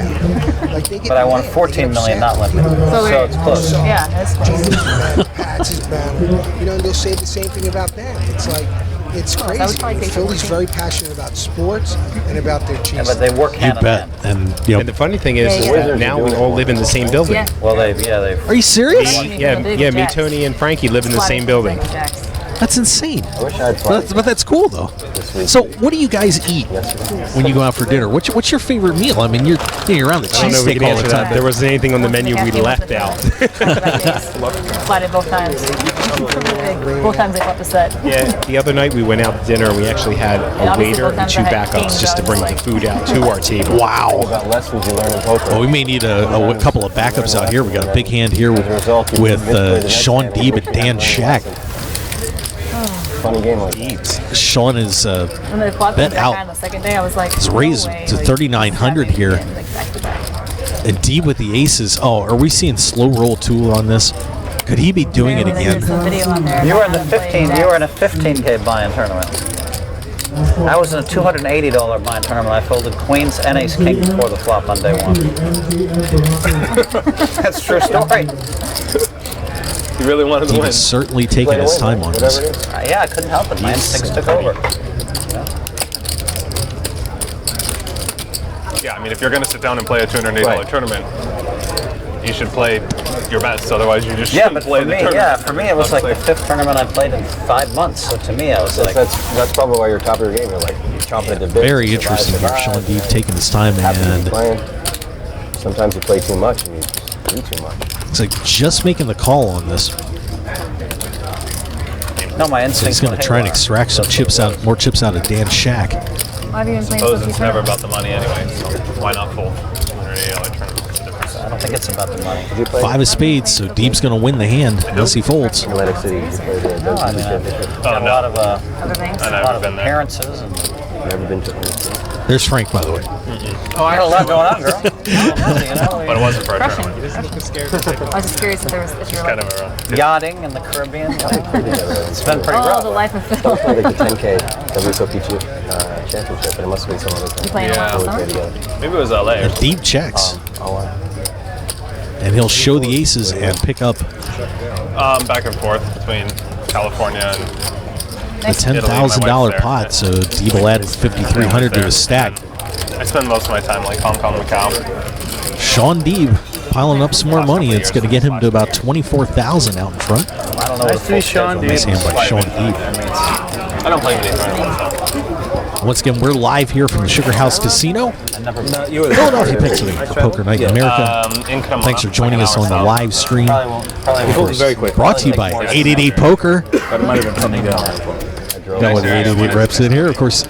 it. Like they get but I won mad, 14 they million get not limping. So So it's close. Yeah, that's close. Jesus is bad, Pats is bad. You know, and they'll say the same thing about them. It's like, it's that would crazy. probably take Philly's 14. very passionate about sports and about their cheese. Yeah, but they work You hand in bet. hand. And, you And know, the funny thing is, Yeah, is yeah. that now we all live in the same building. Yeah. Well, they've. are you serious? Yeah, me, Tony, and Frankie live in the same building. That's insane. I wish I had fun. But that's cool, though. So, what do you guys eat when you go out for dinner? What's your favorite meal? I mean, you're around the I don't know if we cheesesteak can all answer the that. time. There wasn't anything on the menu we left out. Flatted both times. Both times they fought the set. Yeah, the other night we went out to dinner and we actually had a obviously waiter both and times 2 I had backups games, just to I bring was the like- food out to our table. Wow. What lessons you learn in poker? Well, we may need a couple of backups out here. We got a big hand here with Sean Deeb and Dan Shack. Funny game like that. Sean is When they fought bet the out. on the second day, I was like, It's no raised way. to Like, 3,900 here. again, like, back to back. And Deeb with the aces. Oh, are we seeing slow roll 2 on this? Could he be doing it Apparently there's again? some video on there You were in the about him 15. playing You were in a jacks. 15K buy-in tournament. I was in a $280 buy-in tournament. I folded queens and ace king before the flop on day 1. That's a true story. You really wanted to Deeb win. is certainly taking his time on this. Yeah, I couldn't help it. My instincts took over. Yeah, I mean, if you're going to sit down and play a $280 tournament, you should play your best. Otherwise, you just Yeah, shouldn't but play for the me, tournament. for me, it was like the 5th tournament I played in 5 months. So to me, I was like, That's probably why you're top of your game. You're like chomping at the bit. Very Survive, interesting here. survive. Sean Deeb taking his time, Happy to be and playing. Sometimes you play too much and you do too much. it's like just making the call on this. No, my So instincts. he's going to try and extract some chips out, more chips out of Dan's shack. Why have you been I playing suppose Cookie it's never Tournament? about the money anyway, so why not fold? 180 other tournaments. I don't think it's about the money. 5 of spades, so Deep's going to win the hand unless he folds. Atlantic City. You played the No, I mean, I've got a lot of Other things? I've a lot never of been there. appearances and never been to Atlantic City. There's Frank, by the way. oh, I got a lot going on, girl. But it wasn't for a Crushing. tournament. I was just curious if there was if you were Kind like, of a Yachting in the Caribbean. It's been pretty oh, rough. the life of I Phil. played like the 10K WSOP championship, but it must have been some other time. You playing a lot We of played summer? together. maybe it was LA. And Deep checks. Oh, wow. And he'll show the aces and pick up Back and forth between California and the $10,000 pot. So Deep will add 5,300 to his stack. I spend most of my time like Hong Kong, Macau. Sean Deeb piling up some more money. It's going to get him to about 24,000 out in front. I don't know. Nice to meet Sean Deeb. Nice hand by Sean Deeb. I don't play many tournaments. Once again, we're live here from the Sugar House Casino. Philadelphia, Pennsylvania for Poker Night in America. Thanks for joining us on the live stream. Of course, brought to you by 888 Poker. Got one of the 888 reps in here. Of course,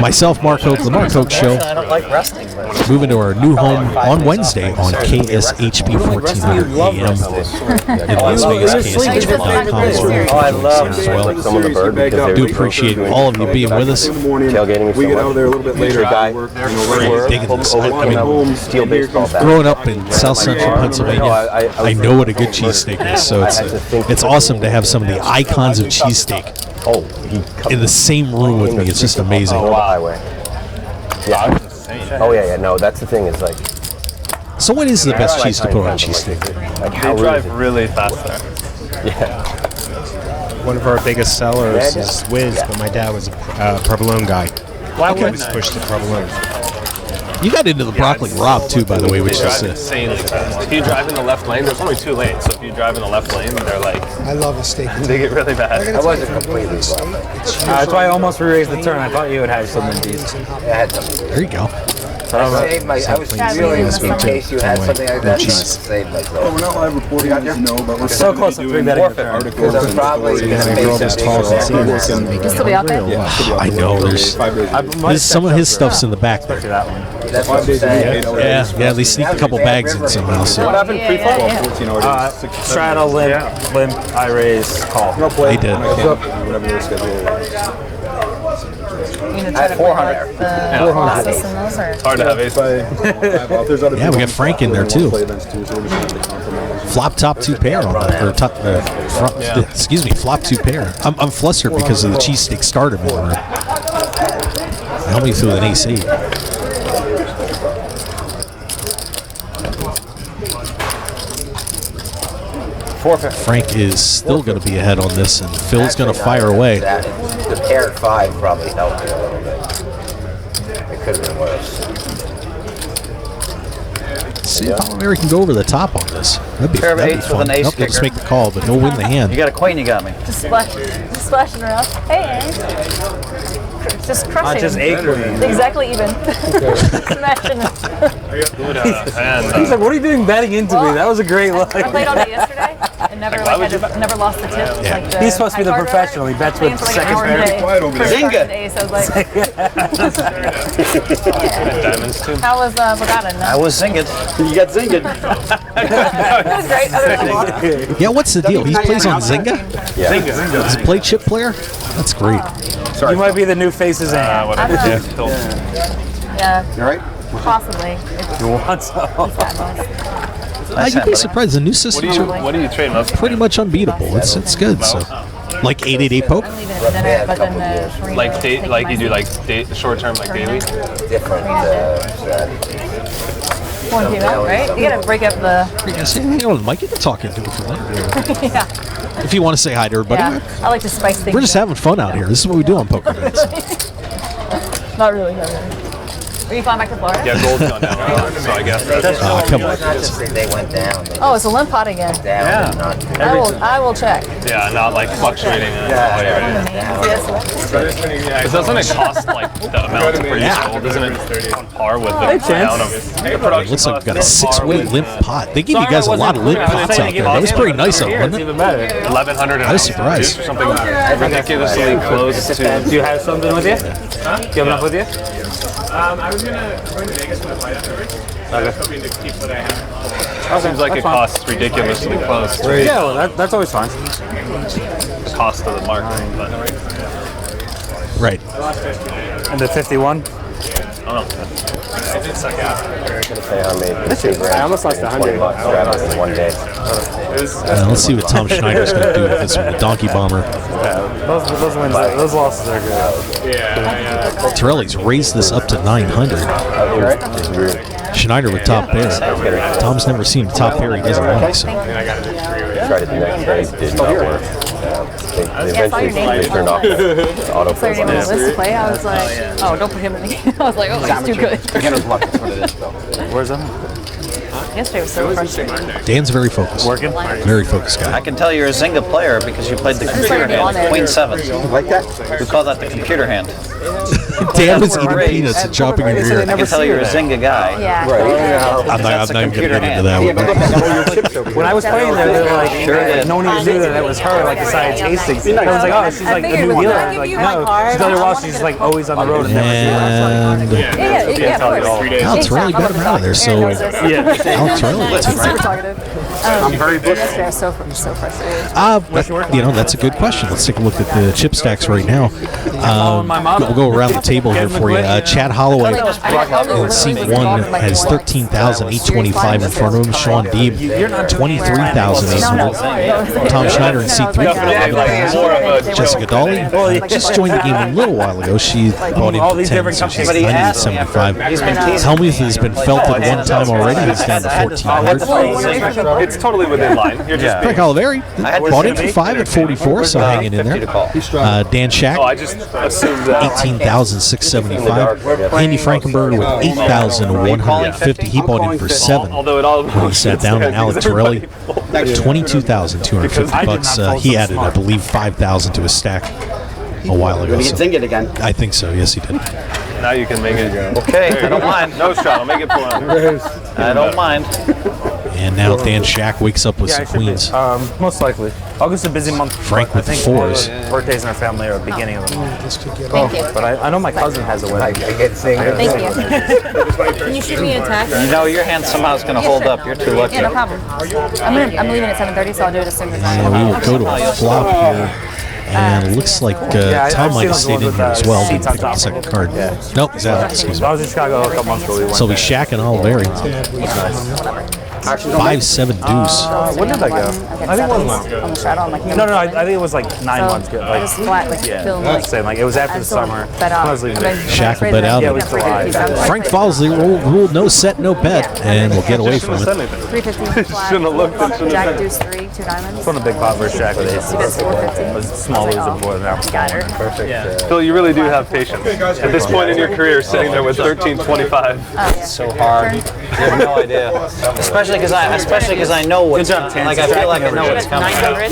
myself, Mark Hoke, the Mark Hoke Show. I don't like resting, but Moving to our new home on Wednesday on KSHB 1400 AM in Las Vegas, KSHB.com. oh, I love as well. Some of the bird because they Do appreciate all of you being with us. tailgating. We get out there a little bit later. Guy, Digging this. I mean, steel baseball bat. growing up in South Central Pennsylvania, I know what a good cheesesteak is. So it's awesome to have some of the icons of cheesesteak in the same room with me. It's just amazing. Yeah. Oh yeah. No, that's the thing. Is like. So what is the best cheese to put on a cheesesteak? Like They drive really fast there. Yeah. One of our biggest sellers is Wiz, but my dad was a provolone guy. Why He wouldn't was I? pushed to provolone. You got into the broccoli Rob too, by the way, which They is drive insanely fast. If you drive in the left lane, there's only 2 lanes. So if you drive in the left lane, they're like I love a steak. they get really bad. I wasn't completely wrong. That's why I almost re-raised the turn. I thought you would have some of these. I had something. there you go. I was really, in case you had something like that, saved myself. Well, we're not live reporting, as you know, but we're So close to doing 3-betting the turn. articles Because I'm and probably stories gonna and make all that this big talk one. and seeing this. You'll still be out there? Yeah, should be out I there. know, there's- 5 days a week. Some of his stuff's in the back there. That one. That's what I'm 5 days a week, saying. 8 hours. Yeah, they sneak a couple bags in somehow. So What happened pre-fall? 14 hours. 6 to 7 Straddle, limp, I raise, call. I'll play They did. when I can, whatever their schedule is. You gonna try to bring like the losses in those or? It's hard to have aces. There's other Yeah, we people got Frank in there, that wanna too. play events too, so we're just gonna have to compromise. flop top 2 pair on that, or top, excuse me, flop 2 pair. I'm flustered because of the cheesesteak starter in the room. Help me through an ace 8. Frank is still going to be ahead on this, and Phil's going to fire away. The pair at 5 probably helped me a little bit. It could have been worse. See if Oliver can go over the top on this. That'd be, Pair of that'd be eights with fun. an ace Nope, he'll just kicker. make the call, but he'll win the hand. You got a queen, you got me. Just splashing around. Hey, just crushing. Just 8 queen. Exactly even. Smashing. He's like, what are you doing betting into me? That was a great look. I played all day yesterday and never never lost the tip. Yeah. Like the He's supposed to be the high card professional. He bets playing with for like second an hour pair. a day. Quiet over there. First card Zinga. of the ace, I was like, Diamonds too. how was Bogota? I was zinged. You got zinged. It was great. Other than water. Yeah, what's the deal? He plays on Zynga? Yeah. He's a play chip player? That's great. You might be the new faces in. Whatever. I don't Tilt. Yeah, You all right? possibly. You want some? You'd be surprised. The new systems are What do you trade most? pretty much unbeatable. It's good. So, like 888 poke. I'm leaving it for dinner, but then the Torino Like taking like my you do seat. like short term like daily. Different strategy. 1 p.m. out, right? You gotta break up the. You know, Mike, you can talk into it for later. Yeah. If you want to say hi to everybody. Yeah. I like to spice things. We're just up. having fun out here. This is what we do on Poker Nights. Not really. Not really. Are you flying back to Florida? Yeah, gold's gone down, so I guess. Come on. They went down. Oh, it's a limp pot again. Down. I will check. Yeah, not like fluctuating. Because doesn't it cost like the amount to produce gold? Isn't it on par with the amount of production? Looks like we've got a 6-weight limp pot. They gave you guys a lot of limp pots out there. That was pretty nice of them, wasn't it? 1,100. I was surprised. Or something ridiculously close to. Do you have something with you? Do you have enough with you? I was going to Vegas for the flight afterwards. I was hoping to keep what I have. Seems like it costs ridiculously close to Yeah, well, that's always fine. the cost of the marketing. But Right. And the 51? I don't know. I almost lost 100 in one day. Let's see what Tom Schneider's going to do with this one. The Donkey Bomber. Those wins, those losses are good. Torelli's raised this up to 900. Schneider with top pair. Tom's never seen a top pair he doesn't like. So. Tried it the next day, did not work. They eventually turned off the auto So your name was Liz to play. I was like, oh, don't put him in the game. I was like, oh, he's too good. Where's that? Yesterday was so frustrating. Dan's very focused. Working? Very focused guy. I can tell you're a Zynga player because you played the computer hand, Queen 7. Like that? We call that the computer hand. Dan was eating peanuts and chopping in your ear. I can tell you're a Zynga guy. Yeah. I'm not even going to get into that one. When I was playing there, they were like, no one even knew that it was her, like, besides Hastings. I was like, oh, she's like a new dealer. I was like, no. She's done it while she's like always on the road and never Yeah, of course. Alex Riley got him out of there, so Alex Riley. Super talkative. I'm very yesterday I was so frustrated. That's a good question. Let's take a look at the chip stacks right now. We'll go around the table here for you. Chad Holloway in seat 1 has 13,825 in front of him. Sean Deeb, 23,800. Tom Schneider in seat 3 for 11,000. Jessica Dolly just joined the game a little while ago. She bought in for 10, so she's 975. Helmuth has been felt at one time already. He's down to 1,400. It's totally within line. You're just Frank Oliveri bought in for 5 at 44, so hanging in there. Dan Shack, I just assumed that. 18,675. Andy Frankenberg with 8,150. He bought in for 7 when he sat down. And Alec Torelli, 22,250 bucks. He added, I believe, 5,000 to his stack a while ago. So I think so. Yes, he did. Now you can make it. Okay, I don't mind. No shot. I'll make it for him. I don't mind. And now Dan Shack wakes up with some queens. Most likely. August is a busy month. Frank with I think 4s. Birthdays in our family are beginning of the month. Thank you. But I know my cousin has a wedding. Thank you. Can you shoot me a text? You know your hand somehow is going to hold up. You're too lucky. Yeah, no problem. I'm leaving at 7:30, so I'll do it as soon as I We will go to a flop here. And it looks like Tom might have stayed in here as well. Didn't pick up the second card. Nope, he's out. Excuse me. I was in Chicago a couple months ago. So we Shack and Oliveri. 5-7 deuce. When did that go? I think it was on the shadow. I'm like, no, I think it was like 9 months ago. I was flat, like feeling like. Same, like it was after the summer. Bet out. I was leaving. Shack will bet out. Yeah, it was July. Frank Fosley ruled no set, no bet, and we'll get away from it. 350 flat. Shouldn't have looked. Jack deuce 3, 2 diamonds. It's on a big pot for Shack with ace. She bets 450. It was small loser before now. Got her. Perfect. Phil, you really do have patience. At this point in your career, sitting there with 1325. It's so hard. You have no idea. Especially because I know what's coming. Like I feel like I know what's coming. 900.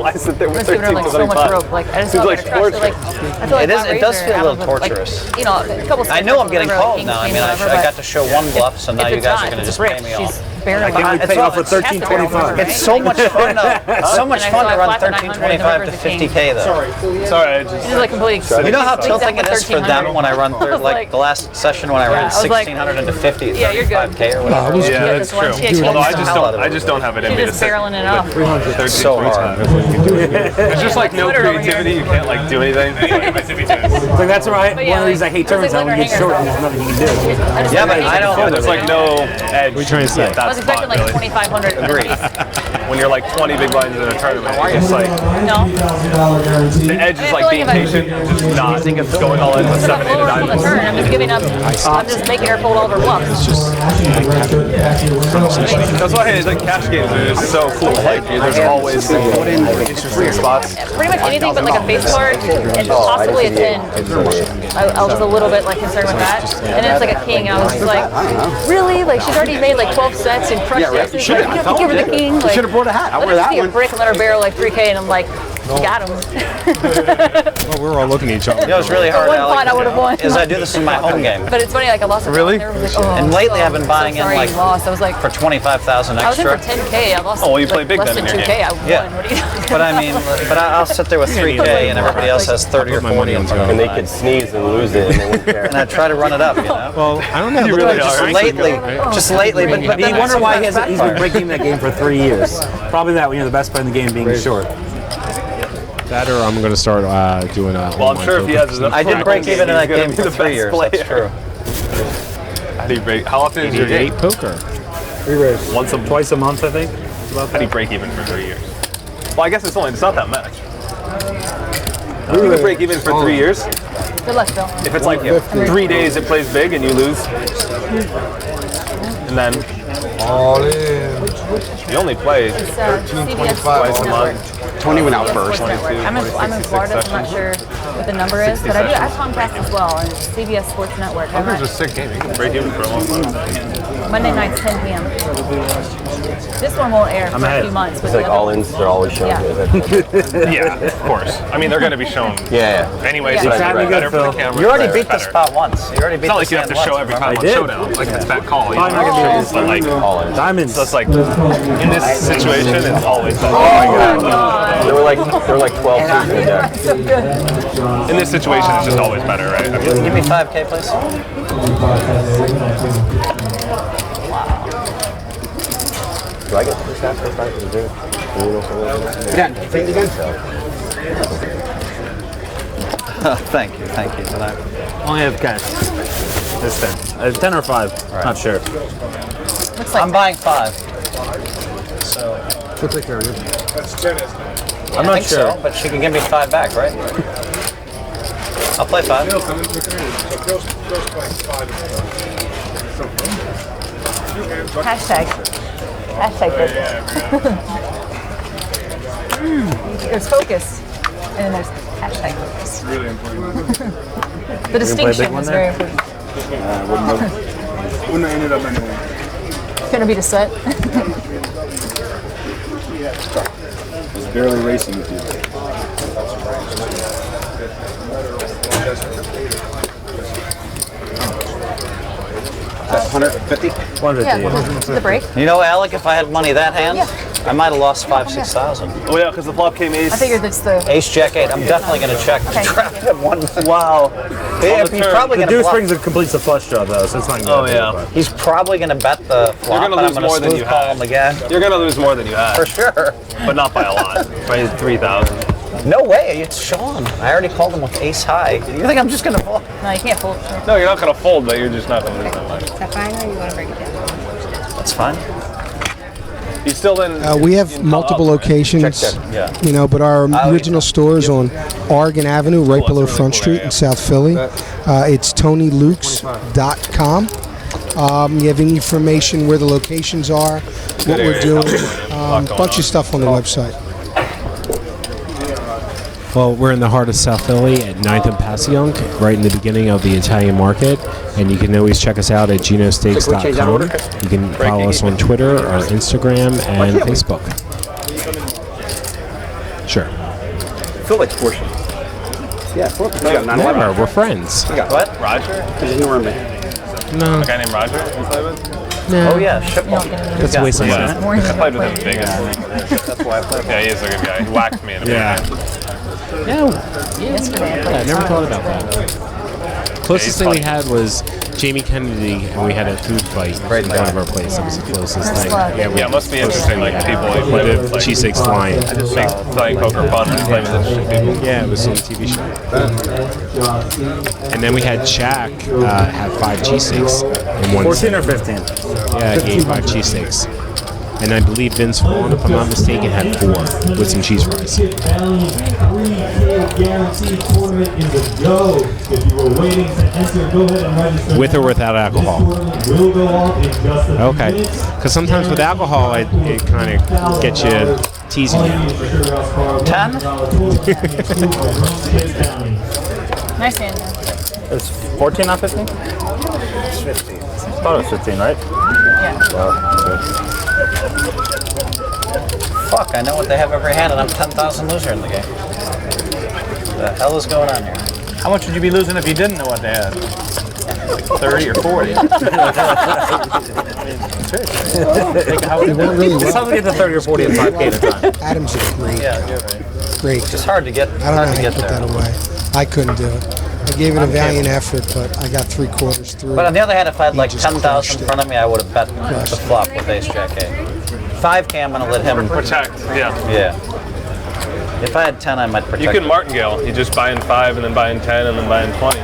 Why is it there with I'm just giving her like so much rope. Like I just feel like torture. I feel like It does feel a little torturous. Like, you know, a couple. I know I'm getting called now. I mean, I got to show one bluff, so now you guys are going to just pay me off. Barely. Pay off for 1325. It's so much fun. It's so much fun to run 1325 to 50K though. Sorry, I just. She's like completely. You know how tilting it is for them when I run like the last session when I ran 1600 into 50 at 35K or whatever. Yeah, that's true. Although I just don't have it in me to just barreling it up. It's so hard. There's just like no creativity. You can't like do anything. Like that's right. One of the reasons I hate tournaments is when you get short and there's nothing you can do. Yeah, but I don't. There's like no edge. We're trying to say I was expecting like 2,500. Agreed. When you're like 20 big blinds in a tournament, it's like No. the edge is like being patient, just not going all in with 7, 8, or 9. I'm just giving up. I'm just making her fold all of her bluffs. That's why the cash games are just so cool. Like, there's always interesting spots. Pretty much anything but like a face card and possibly a 10. I was a little bit like concerned with that. And then it's like a king. I was just like, really? Like she's already made like 12 sets and crushed it. So you have to give her the king. Like, should have brought a hat. I'll wear that one. A brick and let her barrel like 3K, and I'm like, got him. Well, we were all looking at each other. You know, it's really hard. One pot I would have won. Is I do this in my home game. But it's funny, like I lost. Really? And lately I've been buying in like lost. I was like for 25,000 I was in extra. for 10K. I lost. Oh, well, you play big less then than in your 2K. game. I won. Yeah. What are you talking But I mean, I'll sit there with 3K and everybody else has 30 or 40. And they could sneeze and lose it and they wouldn't care. And I try to run it up, you know. Well, I don't know. You really just are. lately, but You then wonder why he's been backfire. breaking that game for 3 years. Probably that when you're the best player in the game being short. That or I'm going to start doing a. Well, I'm sure if he has enough. I did break even in that game for for 3 years. That's true. How do you break? How often is your game? Poker. Twice a month, I think. How do you break even for 3 years? Well, I guess it's not that much. You can break even for 3 years. Good luck, Phil. If it's like 3 days it plays big and you lose, and then All in. you only play twice a month. Tony went out first. I'm in Florida, so I'm not sure what the number is, but I do. I Comcast as well, and it's CBS Sports Network. Poker's a sick game. You can break even for a long time. Monday nights, 10 p.m. This one won't air for a few months. But It's like all-ins, they're always showing. Yeah, of course. I mean, they're going to be shown. Yeah. Anyway, Yeah. so it's Exactly better good, for the Phil. camera. You already better. beat the spot once. You already beat It's not the like you have to stand show once, every remember? time on Showdown. Like it's that call. You I'm not gonna do this. But like Diamonds. So it's like in this situation, it's always better. There were like 12 teams in the deck. So good. In this situation, it's just always better, right? I mean, Give me 5K, please. Do I get the first half? First half? Is there? Yeah, say it again. Thank you for that. Only have cash. It's 10. 10 or 5. Right. Not sure. Looks like I'm buying 5. So She'll take care of you. That's 10, isn't it? I'm I not think sure. so, but she can give me 5 back, right? I'll play 5. So Bill's playing 5. Hashtag focus. There's focus, and then there's hashtag focus. Really important. The distinction is very important. Wouldn't have ended up anyway. Gonna be the set. It's barely racing with you. 150? 150. The break. You know, Alec, if I had money that hand, I might have lost 6,000. oh yeah, because the flop came ace. I figured it's the Ace Jack 8. I'm definitely going to check. Okay. Trap at 1. Wow. Yeah, he's probably The going to deuce bluff. brings completes the flush draw though, so it's not. Oh yeah. He's probably going to bet the flop, You're gonna and lose I'm going more to than smooth you call have. him again. You're gonna lose more than you have, For sure. but not by a lot. By 3,000. No way. It's Sean. I already called him with ace high. You think I'm just going to fold? no, you can't fold. No, you're not gonna fold, but you're just not gonna lose that much. Is that fine, or you want to break it down? That's fine. You still in? We have multiple locations, Yeah. you know, but our original store is on Oregon Avenue, right below Front Street in South Philly. It's TonyLukes.com. You have any information where the locations are, what we're doing, a bunch of stuff on the website. Well, we're in the heart of South Philly at 9th and Passyunk, right in the beginning of the Italian market. And you can always check us out at genosteaks.com. You can follow us on Twitter or Instagram and Facebook. Sure. Phil likes portion. Yeah, Phil. Never. We're friends. What? Roger? Because ignore me. No. A guy named Roger you play with? No. Oh, yeah. Shipwell. That's a waste of money. I played with him in Vegas. That's why I played. Yeah, he is a good guy. He whacked me in a Yesterday. I never thought about that. Closest thing we had was Jamie Kennedy, and we had a food fight in one of our places. That was the closest thing. Yeah, it must be interesting, like people you play with. Like, Cheesesteak's flying. I just make playing poker fun and playing with interesting people. Yeah, it was on a TV show. And then we had Shaq have 5 cheesesteaks in one 14 set. or 15. Yeah, he ate 5 cheesesteaks. and I believe Vince Vaughn, if I'm not mistaken, had 4 with some cheese fries. Valiant 3K guarantee tournament in the go. If you were waiting to enter, go ahead and register. With or without alcohol? This tournament will go off in just a few Okay, minutes. because sometimes with alcohol, it kind of gets you teasing you. 10? Nice hand. It's 14, not 15? It's 15. I thought it was 15, right? Yeah. Fuck, I know what they have every hand, and I'm 10,000 loser in the game. The hell is going on here? How much would you be losing if you didn't know what they had? 30 or 40? It's hard to get to 30 or 40 in 5K at a time. Adams is great. Yeah, you're right. Great. It's hard to get. I don't know how to put that away. I couldn't do it. I gave it a valiant effort, but I got 3/4 through. But on the other hand, if I had like He just 10,000 crushed in front of me, I would have bet the flop with ace jack A. 5K, I'm going to let him protect. Yeah. Yeah. If I had 10, I might protect. You can martingale. You just buy in 5 and then buy in 10 and then buy in 20.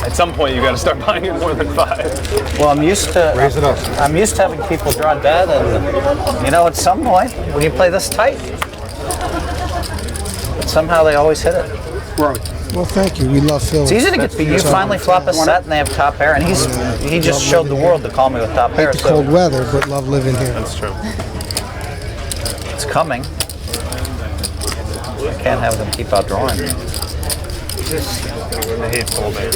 At some point, you got to start buying in more than 5. Well, I'm used to Raise it up. I'm used to having people draw dead, and you know, at some point when you play this tight, somehow they always hit it. Well, thank you. We love Phil. It's easy to get beat. You finally flop a set and they have top pair, and he just showed the world to call me with top pair. Hate the cold weather, but love living here. That's true. It's coming. I can't have them keep out drawing. I hate folding.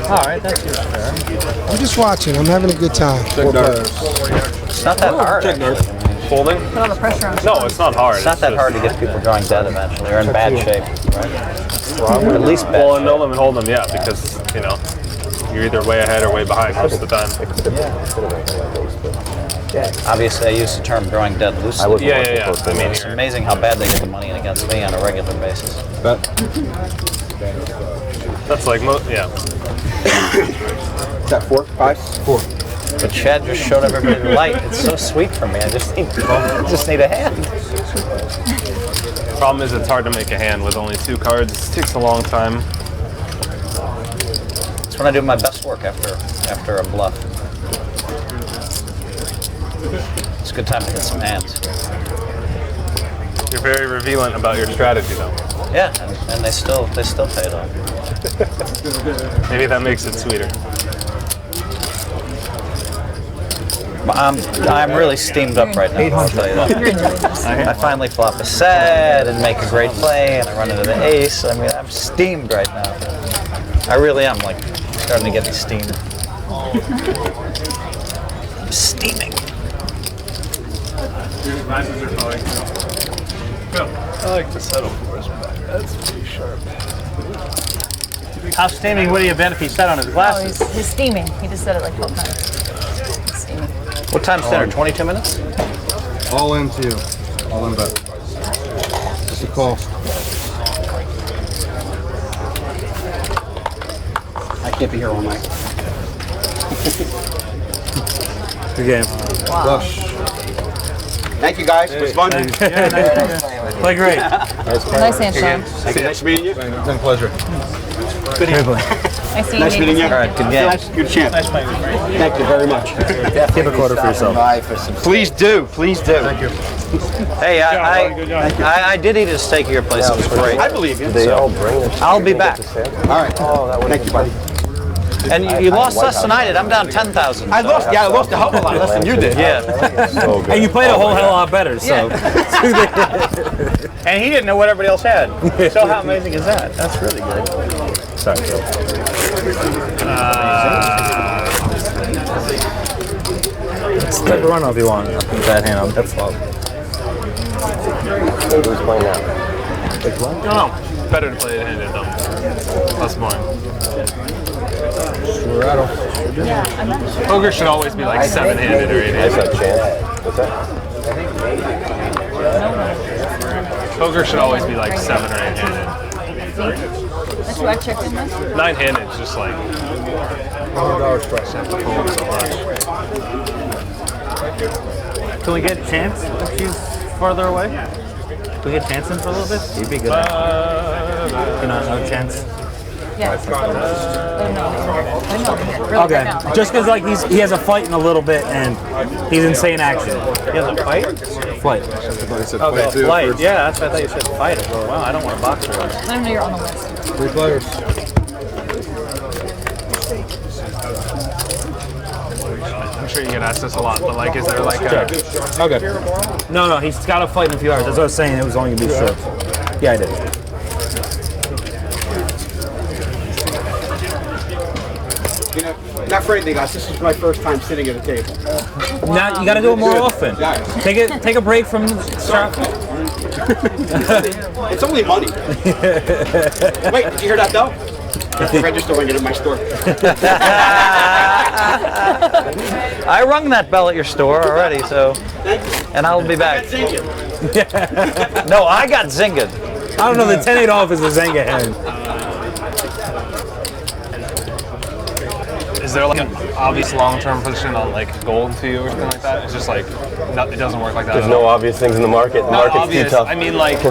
All right, that's your fair. I'm just watching. I'm having a good time. It's not that hard. Folding? Put all the pressure on. No, it's not hard. It's not that hard to get people drawing dead eventually, or in bad shape, right? At least bad. Well, and no limit hold them, yeah, because, you know, you're either way ahead or way behind most of the time. Obviously, I use the term drawing dead loosely. Yeah. I mean, It's amazing how bad they get the money in against me on a regular basis. that's like, yeah. Is that 4, 5? 4. But Chad just showed everybody the light. It's so sweet for me. I just need a hand. Problem is, it's hard to make a hand with only 2 cards. It takes a long time. It's when I do my best work after a bluff. It's a good time to hit some hands. You're very revealing about your strategy, though. Yeah, and they still pay it off. Maybe that makes it sweeter. I'm really steamed up right now, I'll tell you that. I finally flop a set and make a great play, and I run into the ace. I mean, I'm steamed right now. I really am, like, starting to get me steamed. I'm steaming. I like to settle for his back. That's pretty sharp. How steaming would he have been if he sat on his Oh, glasses? he's steaming. He just said it like 12 times. He's steaming. What time's dinner? 22 minutes? All in to you. All in bet. Just a call. I can't be here all night. Good game. Wow. Flush. Thank you guys. It was fun. Play great. Nice hand, Sean. Thank you. Nice meeting you. It's been a pleasure. Good evening. Nice meeting you. All right, good game. Good chance. Thank you very much. Keep a quarter for yourself. Please do. Please do. Thank you. Hey, I did eat a steak at your place. It was great. I believe you. They all bring it. I'll be back. All right. Thank you, buddy. And you lost less than I did. I'm down 10,000. I lost a hell of a lot less than you did. Yeah. So good. And you played a whole hell of a lot better, so. And he didn't know what everybody else had. So how amazing is that? That's really good. Sorry. Let's take a run if you want. Bad hand on that flop. Who's playing now? No. Better to play it handed, though. Less boring. Poker should always be like 7-handed or 8-handed. That's a chance. What's that? Poker should always be like 7 or 8-handed. That's what I checked in with. 9-handed is just like $100 stress. Have to fold so much. Can we get Chance if she's farther away? Can we get Chance in for a little bit? He'd be good. No Chance. Okay. Just because like he has a fight in a little bit and he's insane action. He has a fight? Flight. Okay, flight. Yeah, that's what I thought you said fight. Wow, I don't want to box for us. Let him know you're on the list. 3 players. I'm sure you get asked this a lot, but like, is there like a... Okay. No, he's got a fight in a few hours. That's what I was saying. It was only gonna be short. Yeah, I did. You know, not for anything, guys. This is my first time sitting at a table. Now you got to do it more often. Take a break from It's only money. Wait, did you hear that though? The register ringing at my store. I rung that bell at your store already, so, and I'll be back. No, I got zinged. I don't know. The 10-8 off is a Zenga hand. Is there like an obvious long-term position on like gold to you or something like that? It's just like, it doesn't work like that. There's no obvious things in the market. The market's obvious. too tough. I mean, like,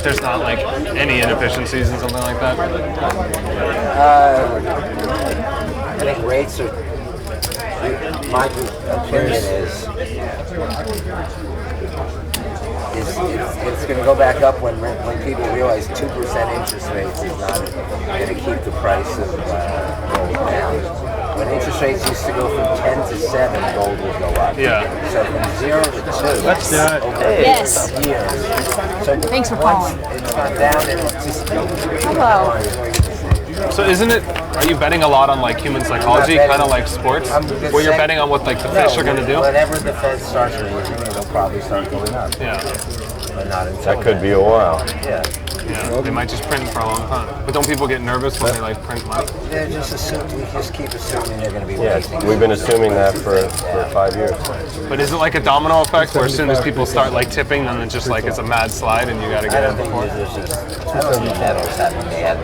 there's not like any inefficiencies and something like that. I think rates are. My opinion is it's going to go back up when people realize 2% interest rates is not going to keep the price of gold down. When interest rates used to go from 10 to 7, gold would go up. Yeah. So from 0 to 2. Let's do it. Yes. Years. So Thanks for calling. it's gone down and it's just. Hello. So isn't it, are you betting a lot on like human psychology, kind of like sports, where you're betting on what like the fish are going to do? Whenever the Fed starts raising, it'll probably start going up. Yeah. But not until That could be a while. Yeah. Yeah, they might just print for a long time. But don't people get nervous when they like print money? They're just we just keep assuming they're going to be Yeah, raising. we've been assuming that for 5 years. But is it like a domino effect where as soon as people start like tipping, then it's just like it's a mad slide and you got to get in before? I don't think metals haven't had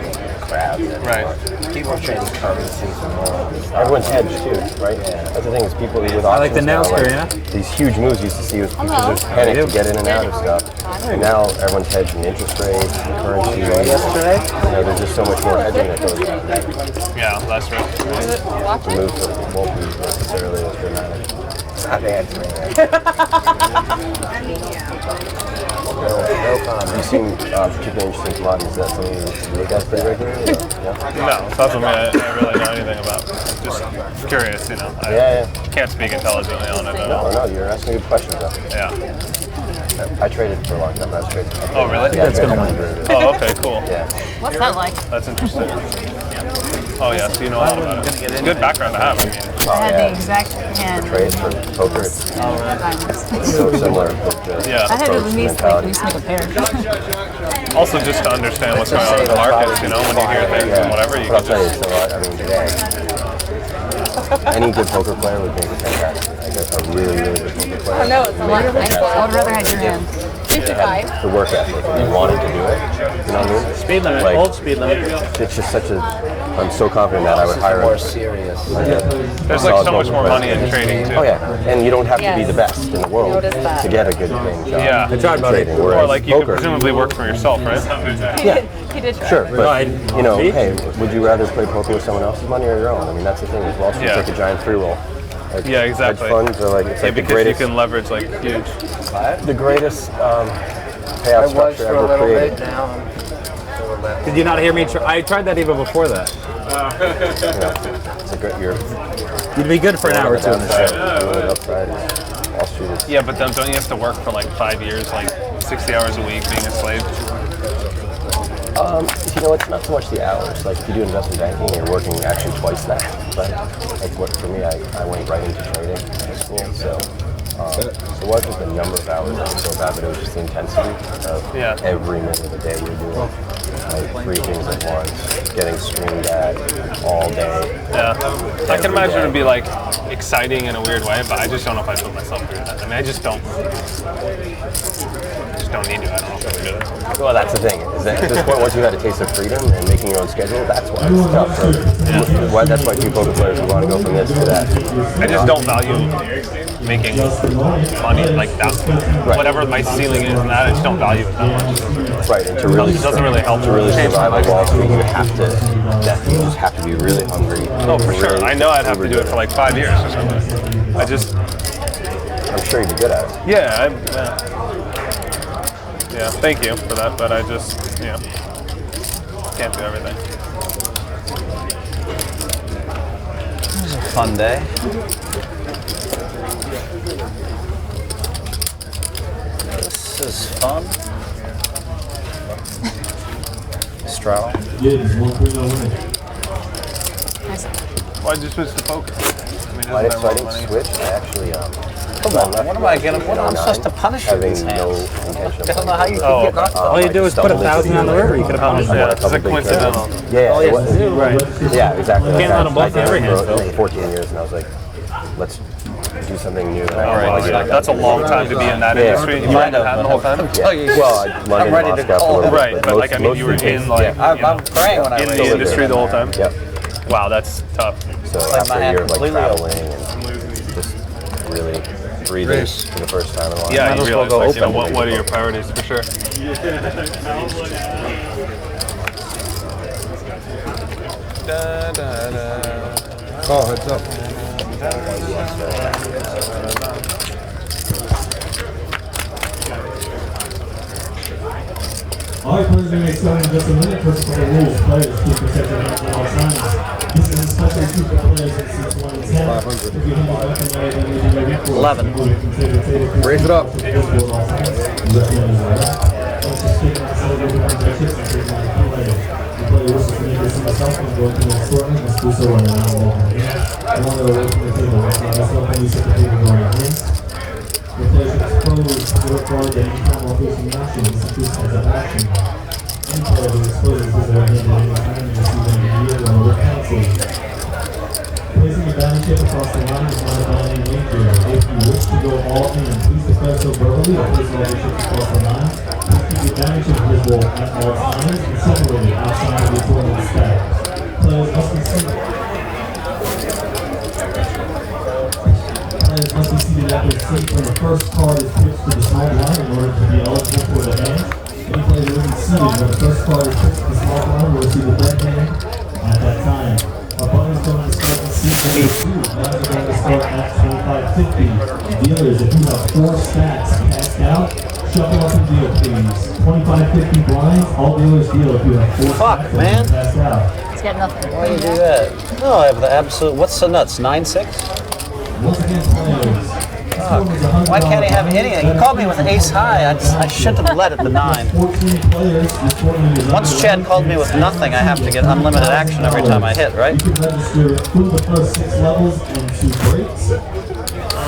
crowd. Right. People are trading currencies and all. Everyone's hedged too, right? That's the thing is people with options I like the now, nail screw, yeah. These huge moves you used to see with people just panic to get in and out of stuff. And now everyone's hedging interest rates, currency. Yesterday? You know, there's just so much more hedging that goes on. Yeah, that's right. The moves won't be necessarily as dramatic. Not bad to me. You seem particularly interested in commodities. Is that something you look at pretty regularly? Yeah? No, it's not something I really know anything about. Just curious, you know. I can't speak intelligently on it at all. No, you're asking good questions though. Yeah. I traded for a long time. I was trading. Oh, really? Yeah, That's good. Oh, okay, cool. Yeah. What's that like? That's interesting. Oh, yeah, so you know a lot about it. It's a good background to have, I mean. I had the exact hand. Trades for poker. It's so similar. Yeah. I had at least like make a pair. Also, just to understand what's going on in the markets, you know, when you hear things and whatever, you But can I'll tell you, just... so I mean, any good poker player would make it fantastic. Like a really, really good poker player. I know, it's a lot. I would rather have your hand. 55. The work ethic, and you wanted to do it. You know what I mean? Speed limit, Like, old speed limit. It's just such a. I'm so confident that I would hire More a serious. There's like so much more money in trading, too. Oh yeah, and you don't have to be the best in the world Noticed that. to get a good paying job. Yeah. I tried about it. Trading, Or whereas like you could poker, presumably work for yourself, right? yeah, He did try. sure, but you know, hey, would you rather play poker with someone else's money or your own? I mean, that's the thing. Is Wall Street's Yeah. like a giant free roll. Like, Yeah, exactly. Hedge funds are like it's Yeah, like the because greatest, you can leverage like huge. the greatest I payout was structure for a ever little created. bit now. I'm still a little. Did you not hear me? I tried that even before that. It's a great. You'd be good for an hour or two on the show. The upside is Wall Street is. Yeah, but then don't you have to work for like 5 years, like 60 hours a week being a slave? You know, it's not so much the hours. Like if you do investment banking, you're working actually twice that. But like what for me, I went right into trading at school, so it wasn't the number of hours that was so bad, but it was just the intensity of every minute of the day you're doing like 3 things at once, getting screamed at all day. Yeah, I can imagine it'd be like exciting in a weird way, but I just don't know if I put myself through that. I mean, I just don't don't need to. I don't know if we do that. Well, that's the thing. Is that at this point, once you've had a taste of freedom and making your own schedule, that's why it's tough. That's why few poker players would want to go from this to that. I just don't value making money like that. Right. Whatever my ceiling is in that, I just don't value it that much. Right, and to really it doesn't really help to really survive on Wall Street, you have to definitely just have to be really hungry. Oh, for sure. Really I know I'd have to do it for like 5 years or something. I'm sure you'd be good at it. Yeah, yeah. Thank you for that, but I just, can't do everything. It was a fun day. This is fun. Stroud. Why'd you switch to poker? I didn't switch. I actually, come on, what am I getting? What am I supposed to punish you these hands? I don't know how you can get knocked All you do is put 1,000 on the river. You could have punished it. It's a coincidental. Right. Yeah, exactly. You can't let them both in every hand, for 14 years, and I was like, let's do something new. That's a long time to be in that industry. You might have had the whole time. Well, London, Moscow, right, but like I mean, you were in like I'm praying when I in the industry the whole time. Yep. Wow, that's tough. So after a year of like traveling and just really breathing for the first time in a while. Yeah, you realize like, what are your priorities for sure. Oh, heads up. All right, players, we may start in just a minute. First of all, the rules. Players, keep protected at all times. This is especially true for players in seats 1 and 10. 500. If you have a weapon that may be ready for 11. Raise it up. If there's exposed, work hard that any time while facing action is increased as an action. Any player who exposes his or her hand at any time will receive an immediate or with penalty. Placing a bounty chip across the line is not a bounty in danger. If you wish to go all in, please declare so verbally or place all your chips across the line. Please keep your bounty chip visible at all times and separated outside of your tournament stack. Players must be seated. Players must be seated at their seat when the first card is pitched to the small blind in order to be eligible for the hand. Any player who isn't seated when the first card is pitched to the small blind will receive a dead hand at that time. Our players are going to start in seat number 2. Blinds are going to start at 25.50. Dealers, if you have 4 stacks passed out, shuffle up and deal, please. 25.50 blinds, all dealers deal if you have 4 stacks passed out. He's got nothing. Why do you do that? No, I have the absolute. What's the nuts? 9-6? Once again, players. Why can't he have anything? He called me with ace high. I should have let it the 9. Once Chad called me with nothing, I have to get unlimited action every time I hit, right?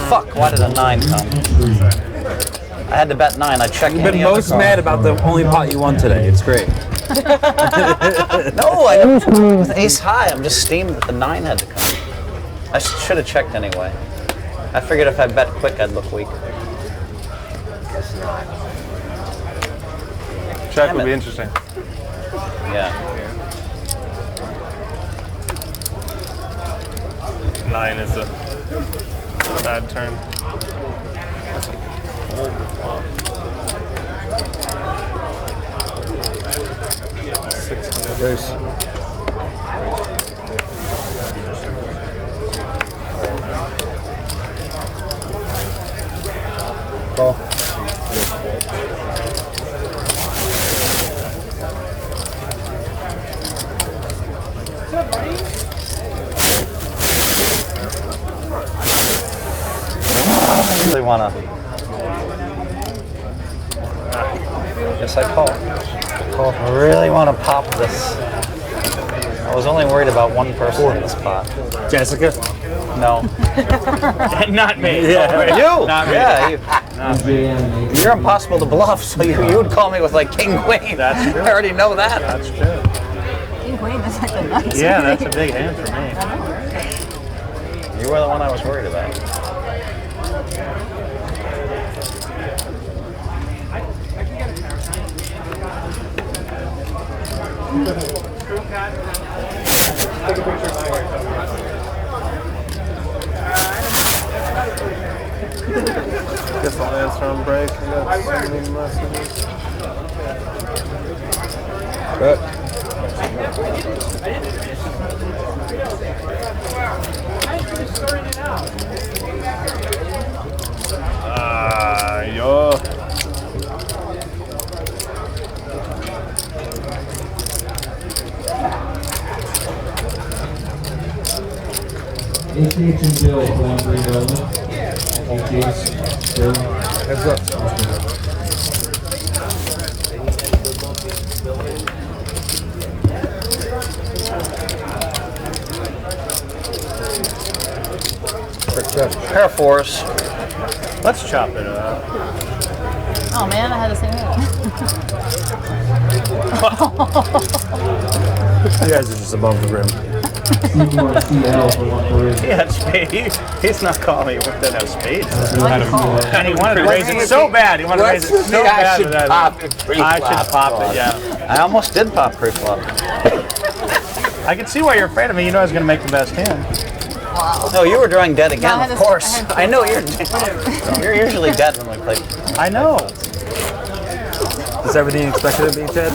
Fuck, why did a 9 come? I had to bet 9. I checked. You've been most mad about the only pot you won today. It's great. No, I don't. With ace high, I'm just steamed that the 9 had to come. I should have checked anyway. I figured if I bet quick, I'd look weak. Guess not. Check would be interesting. Yeah. 9 is a bad turn. Race. Call. I really want to. Yes, I call. I really want to pop this. I was only worried about one person in this pot. Jessica? No. Not me. Yeah. You? Not me. Yeah, you're impossible to bluff, so you would call me with like king queen. That's true. I already know that. That's true. King queen, that's like the nuts. Yeah, that's a big hand for me. You were the one I was worried about. Guess I'll answer on break. I got so many messages. Yo. HH and Bill for 1 free development. HH, Bill. Heads up. Air Force. Let's chop it up. Oh man, I had the same You guys are just above the rim. Seymour CL for 1 free. He had spade. He's not calling me with that have spades. And he wanted to Let's raise see it if so he- bad. He wanted to raise it let's so see, I bad. should that pop it I pre-flop. should pop it, yeah. I almost did pop pre-flop. I can see why you're afraid of me. You know I was going to make the best hand. No, you were drawing dead again, I had of this- course. I had- I know you're usually dead when we play. I know. Is everything expected to be dead?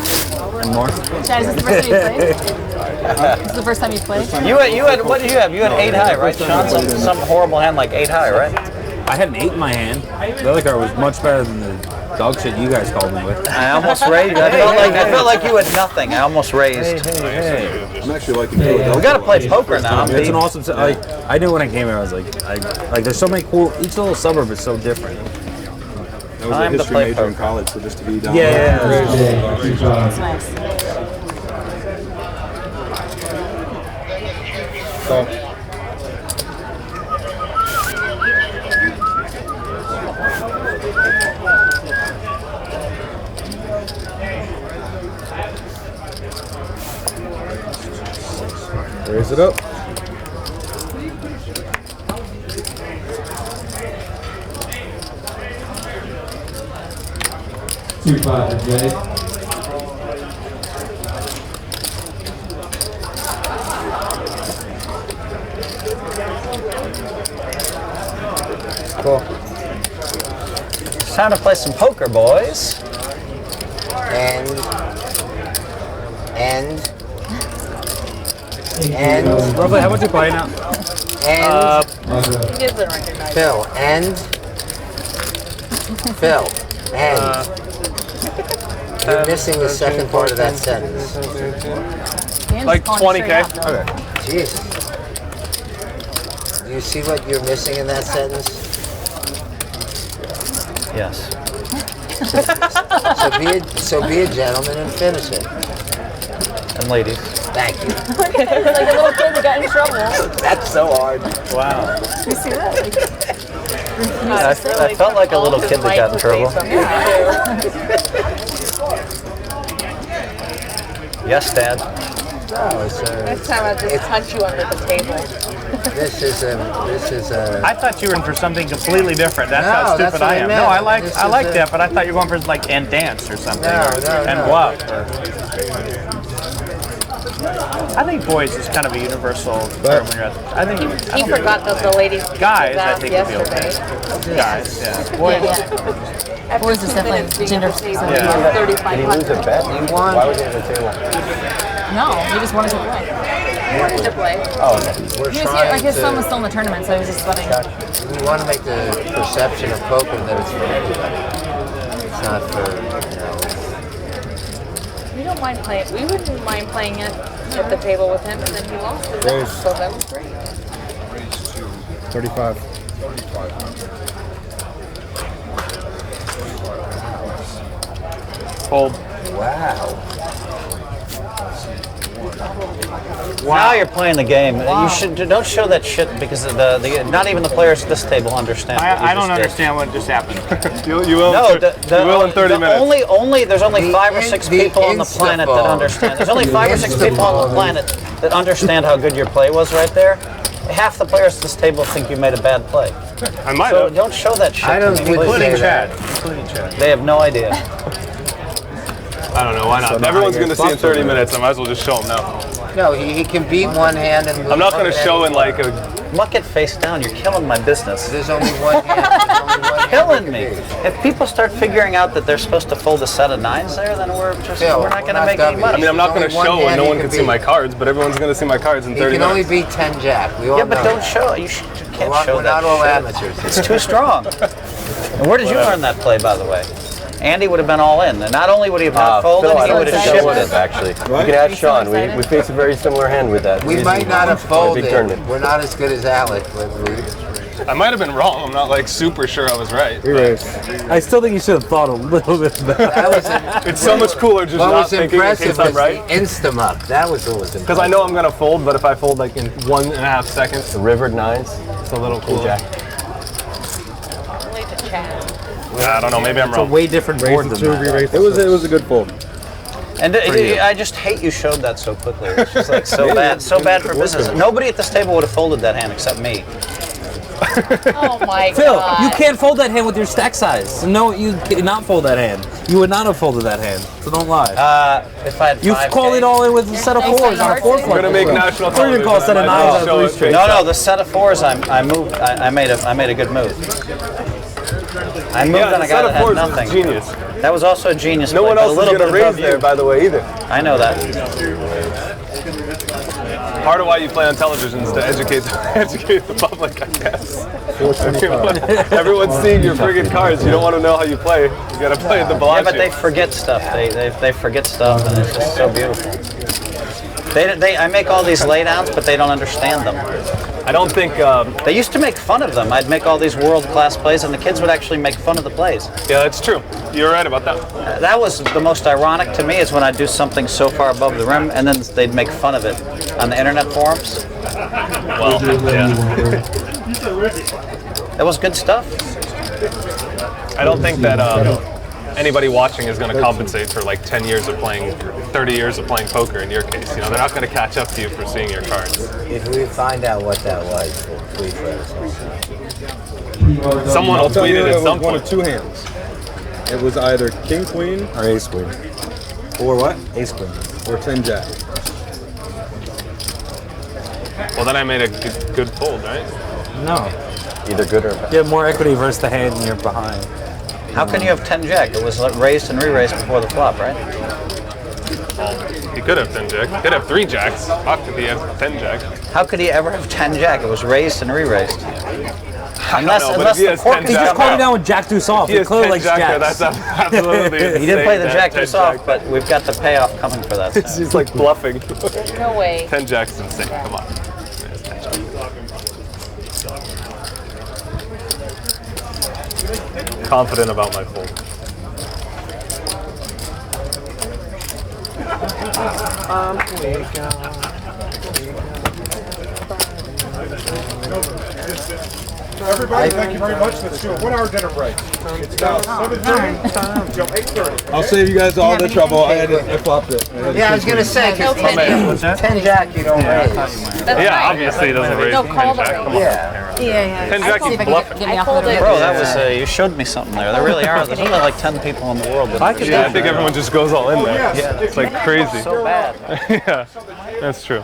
And more? Chad, is this the first time you played? This is the first time you played? You had what did you have? You had 8 high, right, Sean? Some horrible hand like 8 high, right? I had an 8 in my hand. The other card was much better than the dog shit you guys called me with. I almost raised. I felt like you had nothing. I almost raised. Hey. I'm actually liking Philadelphia. We got to play poker now. It's an awesome. Like I knew when I came here, I was like, there's so many cool. Each little suburb is so different. That was a Time to history play major poker. in college, so just to be down Yeah. That's nice. So, raise it up. Two five for Jay. Cool. It's time to play some poker, boys. And Roughly, how much you playing now? He doesn't recognize Phil, and Phil, and you're missing the second part of that sentence. it. Like 20K? Okay. Jeez. Do you see what you're missing in that sentence? Yes. So be a gentleman and finish it. And ladies. Thank you. Like a little kid that got in trouble. That's so hard. Wow. You see that? I felt like a little kid that got in trouble. Yes, Dad. No, it's Next time I'll just punch you under the table. this is a I thought you were in for something completely different. That's No, how that's stupid what I I am. meant. No, I like This I is like a- that, but I thought you were going for like and dance or something. No, or, no, and no. bluff. I think boys is kind of a universal term when you're at. I think He forgot that the ladies guys. I think would be yesterday. okay. Guys, yeah. Boys. Boys is definitely gender specific. Yeah. Did he lose a bet? You won. Why was he on the table? No, he just wanted to play. He wanted to play. Oh, okay. We're He was here, trying like his son was to. still in the tournament, so he was just letting. We want to make the perception of poker that it's for everybody. It's not for We don't mind playing. We wouldn't mind playing it at the table with him, and then he lost his Raise. so that was great. 35. Fold. Wow. Now you're playing the game. You should don't show that shit because the not even the players at this table understand. what you I don't just did. understand what just happened. You will. No, You will in 30 minutes. There's only The 5 or in- 6 the people on the planet that Insta-ball. understand. There's only 5 or 6 people on the planet that understand how good your play was right there. Half the players at this table think you made a bad play. I might So have. don't show that shit. I don't to me, think please. Including say Chad. that. Including Chad. They have no idea. I don't know, why not? Everyone's going to see in 30 minutes. I might as well just show them now. No, he can beat one hand and move. I'm not going to show in like a... Muck it face down. You're killing my business. There's only one hand. There's only one hand. Killing me. If people start figuring out that they're supposed to fold a set of 9s there, then we're not going to make any money. I mean, I'm not going to show and no one can see my cards, but everyone's going to see my cards in 30 minutes. He can only beat 10 jack. We all yeah, but know don't that. show it. You can't show we're that. Not all shit. amateurs. It's too strong. And where did you learn that play, by the way? Andy would have been all in. And not only would he have not folded, he would have shipped it. Actually, you can ask Sean. We face a very similar hand with that. We might not have folded. Big tournament. We're not as good as Alec. I might have been wrong. I'm not like super sure I was right. I still think you should have thought a little bit better. It's so much cooler just not thinking in case I'm right. Insta-muck. That was what was impressive. Because I know I'm going to fold, but if I fold like in 1.5 seconds. The rivered 9s. It's a little cooler. Jack. I don't know. Maybe I'm wrong. It's a way different board than that. It was a good fold. And I just hate you showed that so quickly. It's just like so bad for business. Nobody at this table would have folded that hand except me. Oh my Phil, god. you can't fold that hand with your stack size. No, you cannot fold that hand. You would not have folded that hand. So don't lie. If I had you call it all in with a set of 4s on a 4 flush. We're gonna make national television. Or you call a set of 9s on a 3 straight. No, the set of 4s I moved. I made a good move. I moved and I got it had nothing. Genius. That was also a genius. No one else is gonna raise there, by the way, either. I know that. Part of why you play on television is to educate the public, I guess. Everyone's seeing your friggin' cards. You don't want to know how you play. You gotta play at the Bellagio. Yeah, but they forget stuff. They forget stuff, and it's just so beautiful. I make all these laydowns, but they don't understand them. I don't think they used to make fun of them. I'd make all these world-class plays, and the kids would actually make fun of the plays. Yeah, that's true. You're right about that. That was the most ironic to me is when I'd do something so far above the rim, and then they'd make fun of it on the internet forums. Well, yeah. That was good stuff. I don't think that anybody watching is going to compensate for like 10 years of playing, 30 years of playing poker in your case. You know, they're not going to catch up to you for seeing your cards. If we find out what that was, please let us know. Someone will tweet it at some point. One of 2 hands. It was either king queen or ace queen. Or what? Ace queen. Or 10 jack. Well, then I made a good fold, right? No. Either good or bad. You have more equity versus the hand and you're behind. How can you have 10 jack? It was raised and re-raised before the flop, right? He could have 10 jack. He could have 3 jacks. How could he have 10 jack? How could he ever have 10 jack? It was raised and re-raised. Unless he the cork he just called it down with jack deuce off. He has clearly 10 likes jack there. jacks. That's absolutely He did play the jack insane. deuce off, but we've got the payoff coming for that. He's like bluffing. No way. 10 jack's insane. Come on. Confident about my fold. So everybody, thank you very much. Let's do a 1 hour dinner break. It's now 7:30 until 8:30. I'll save you guys all the trouble. I flopped it. Yeah, I was gonna say, 'cause 10 jack you don't raise. Yeah, obviously he doesn't raise 10 jack. Come on. Yeah. 10 jack, he's bluffing. Bro, that was you showed me something there. There really are. There's only like 10 people in the world. That I think everyone just goes all in there. Yeah. It's like crazy. So bad. Yeah, that's true.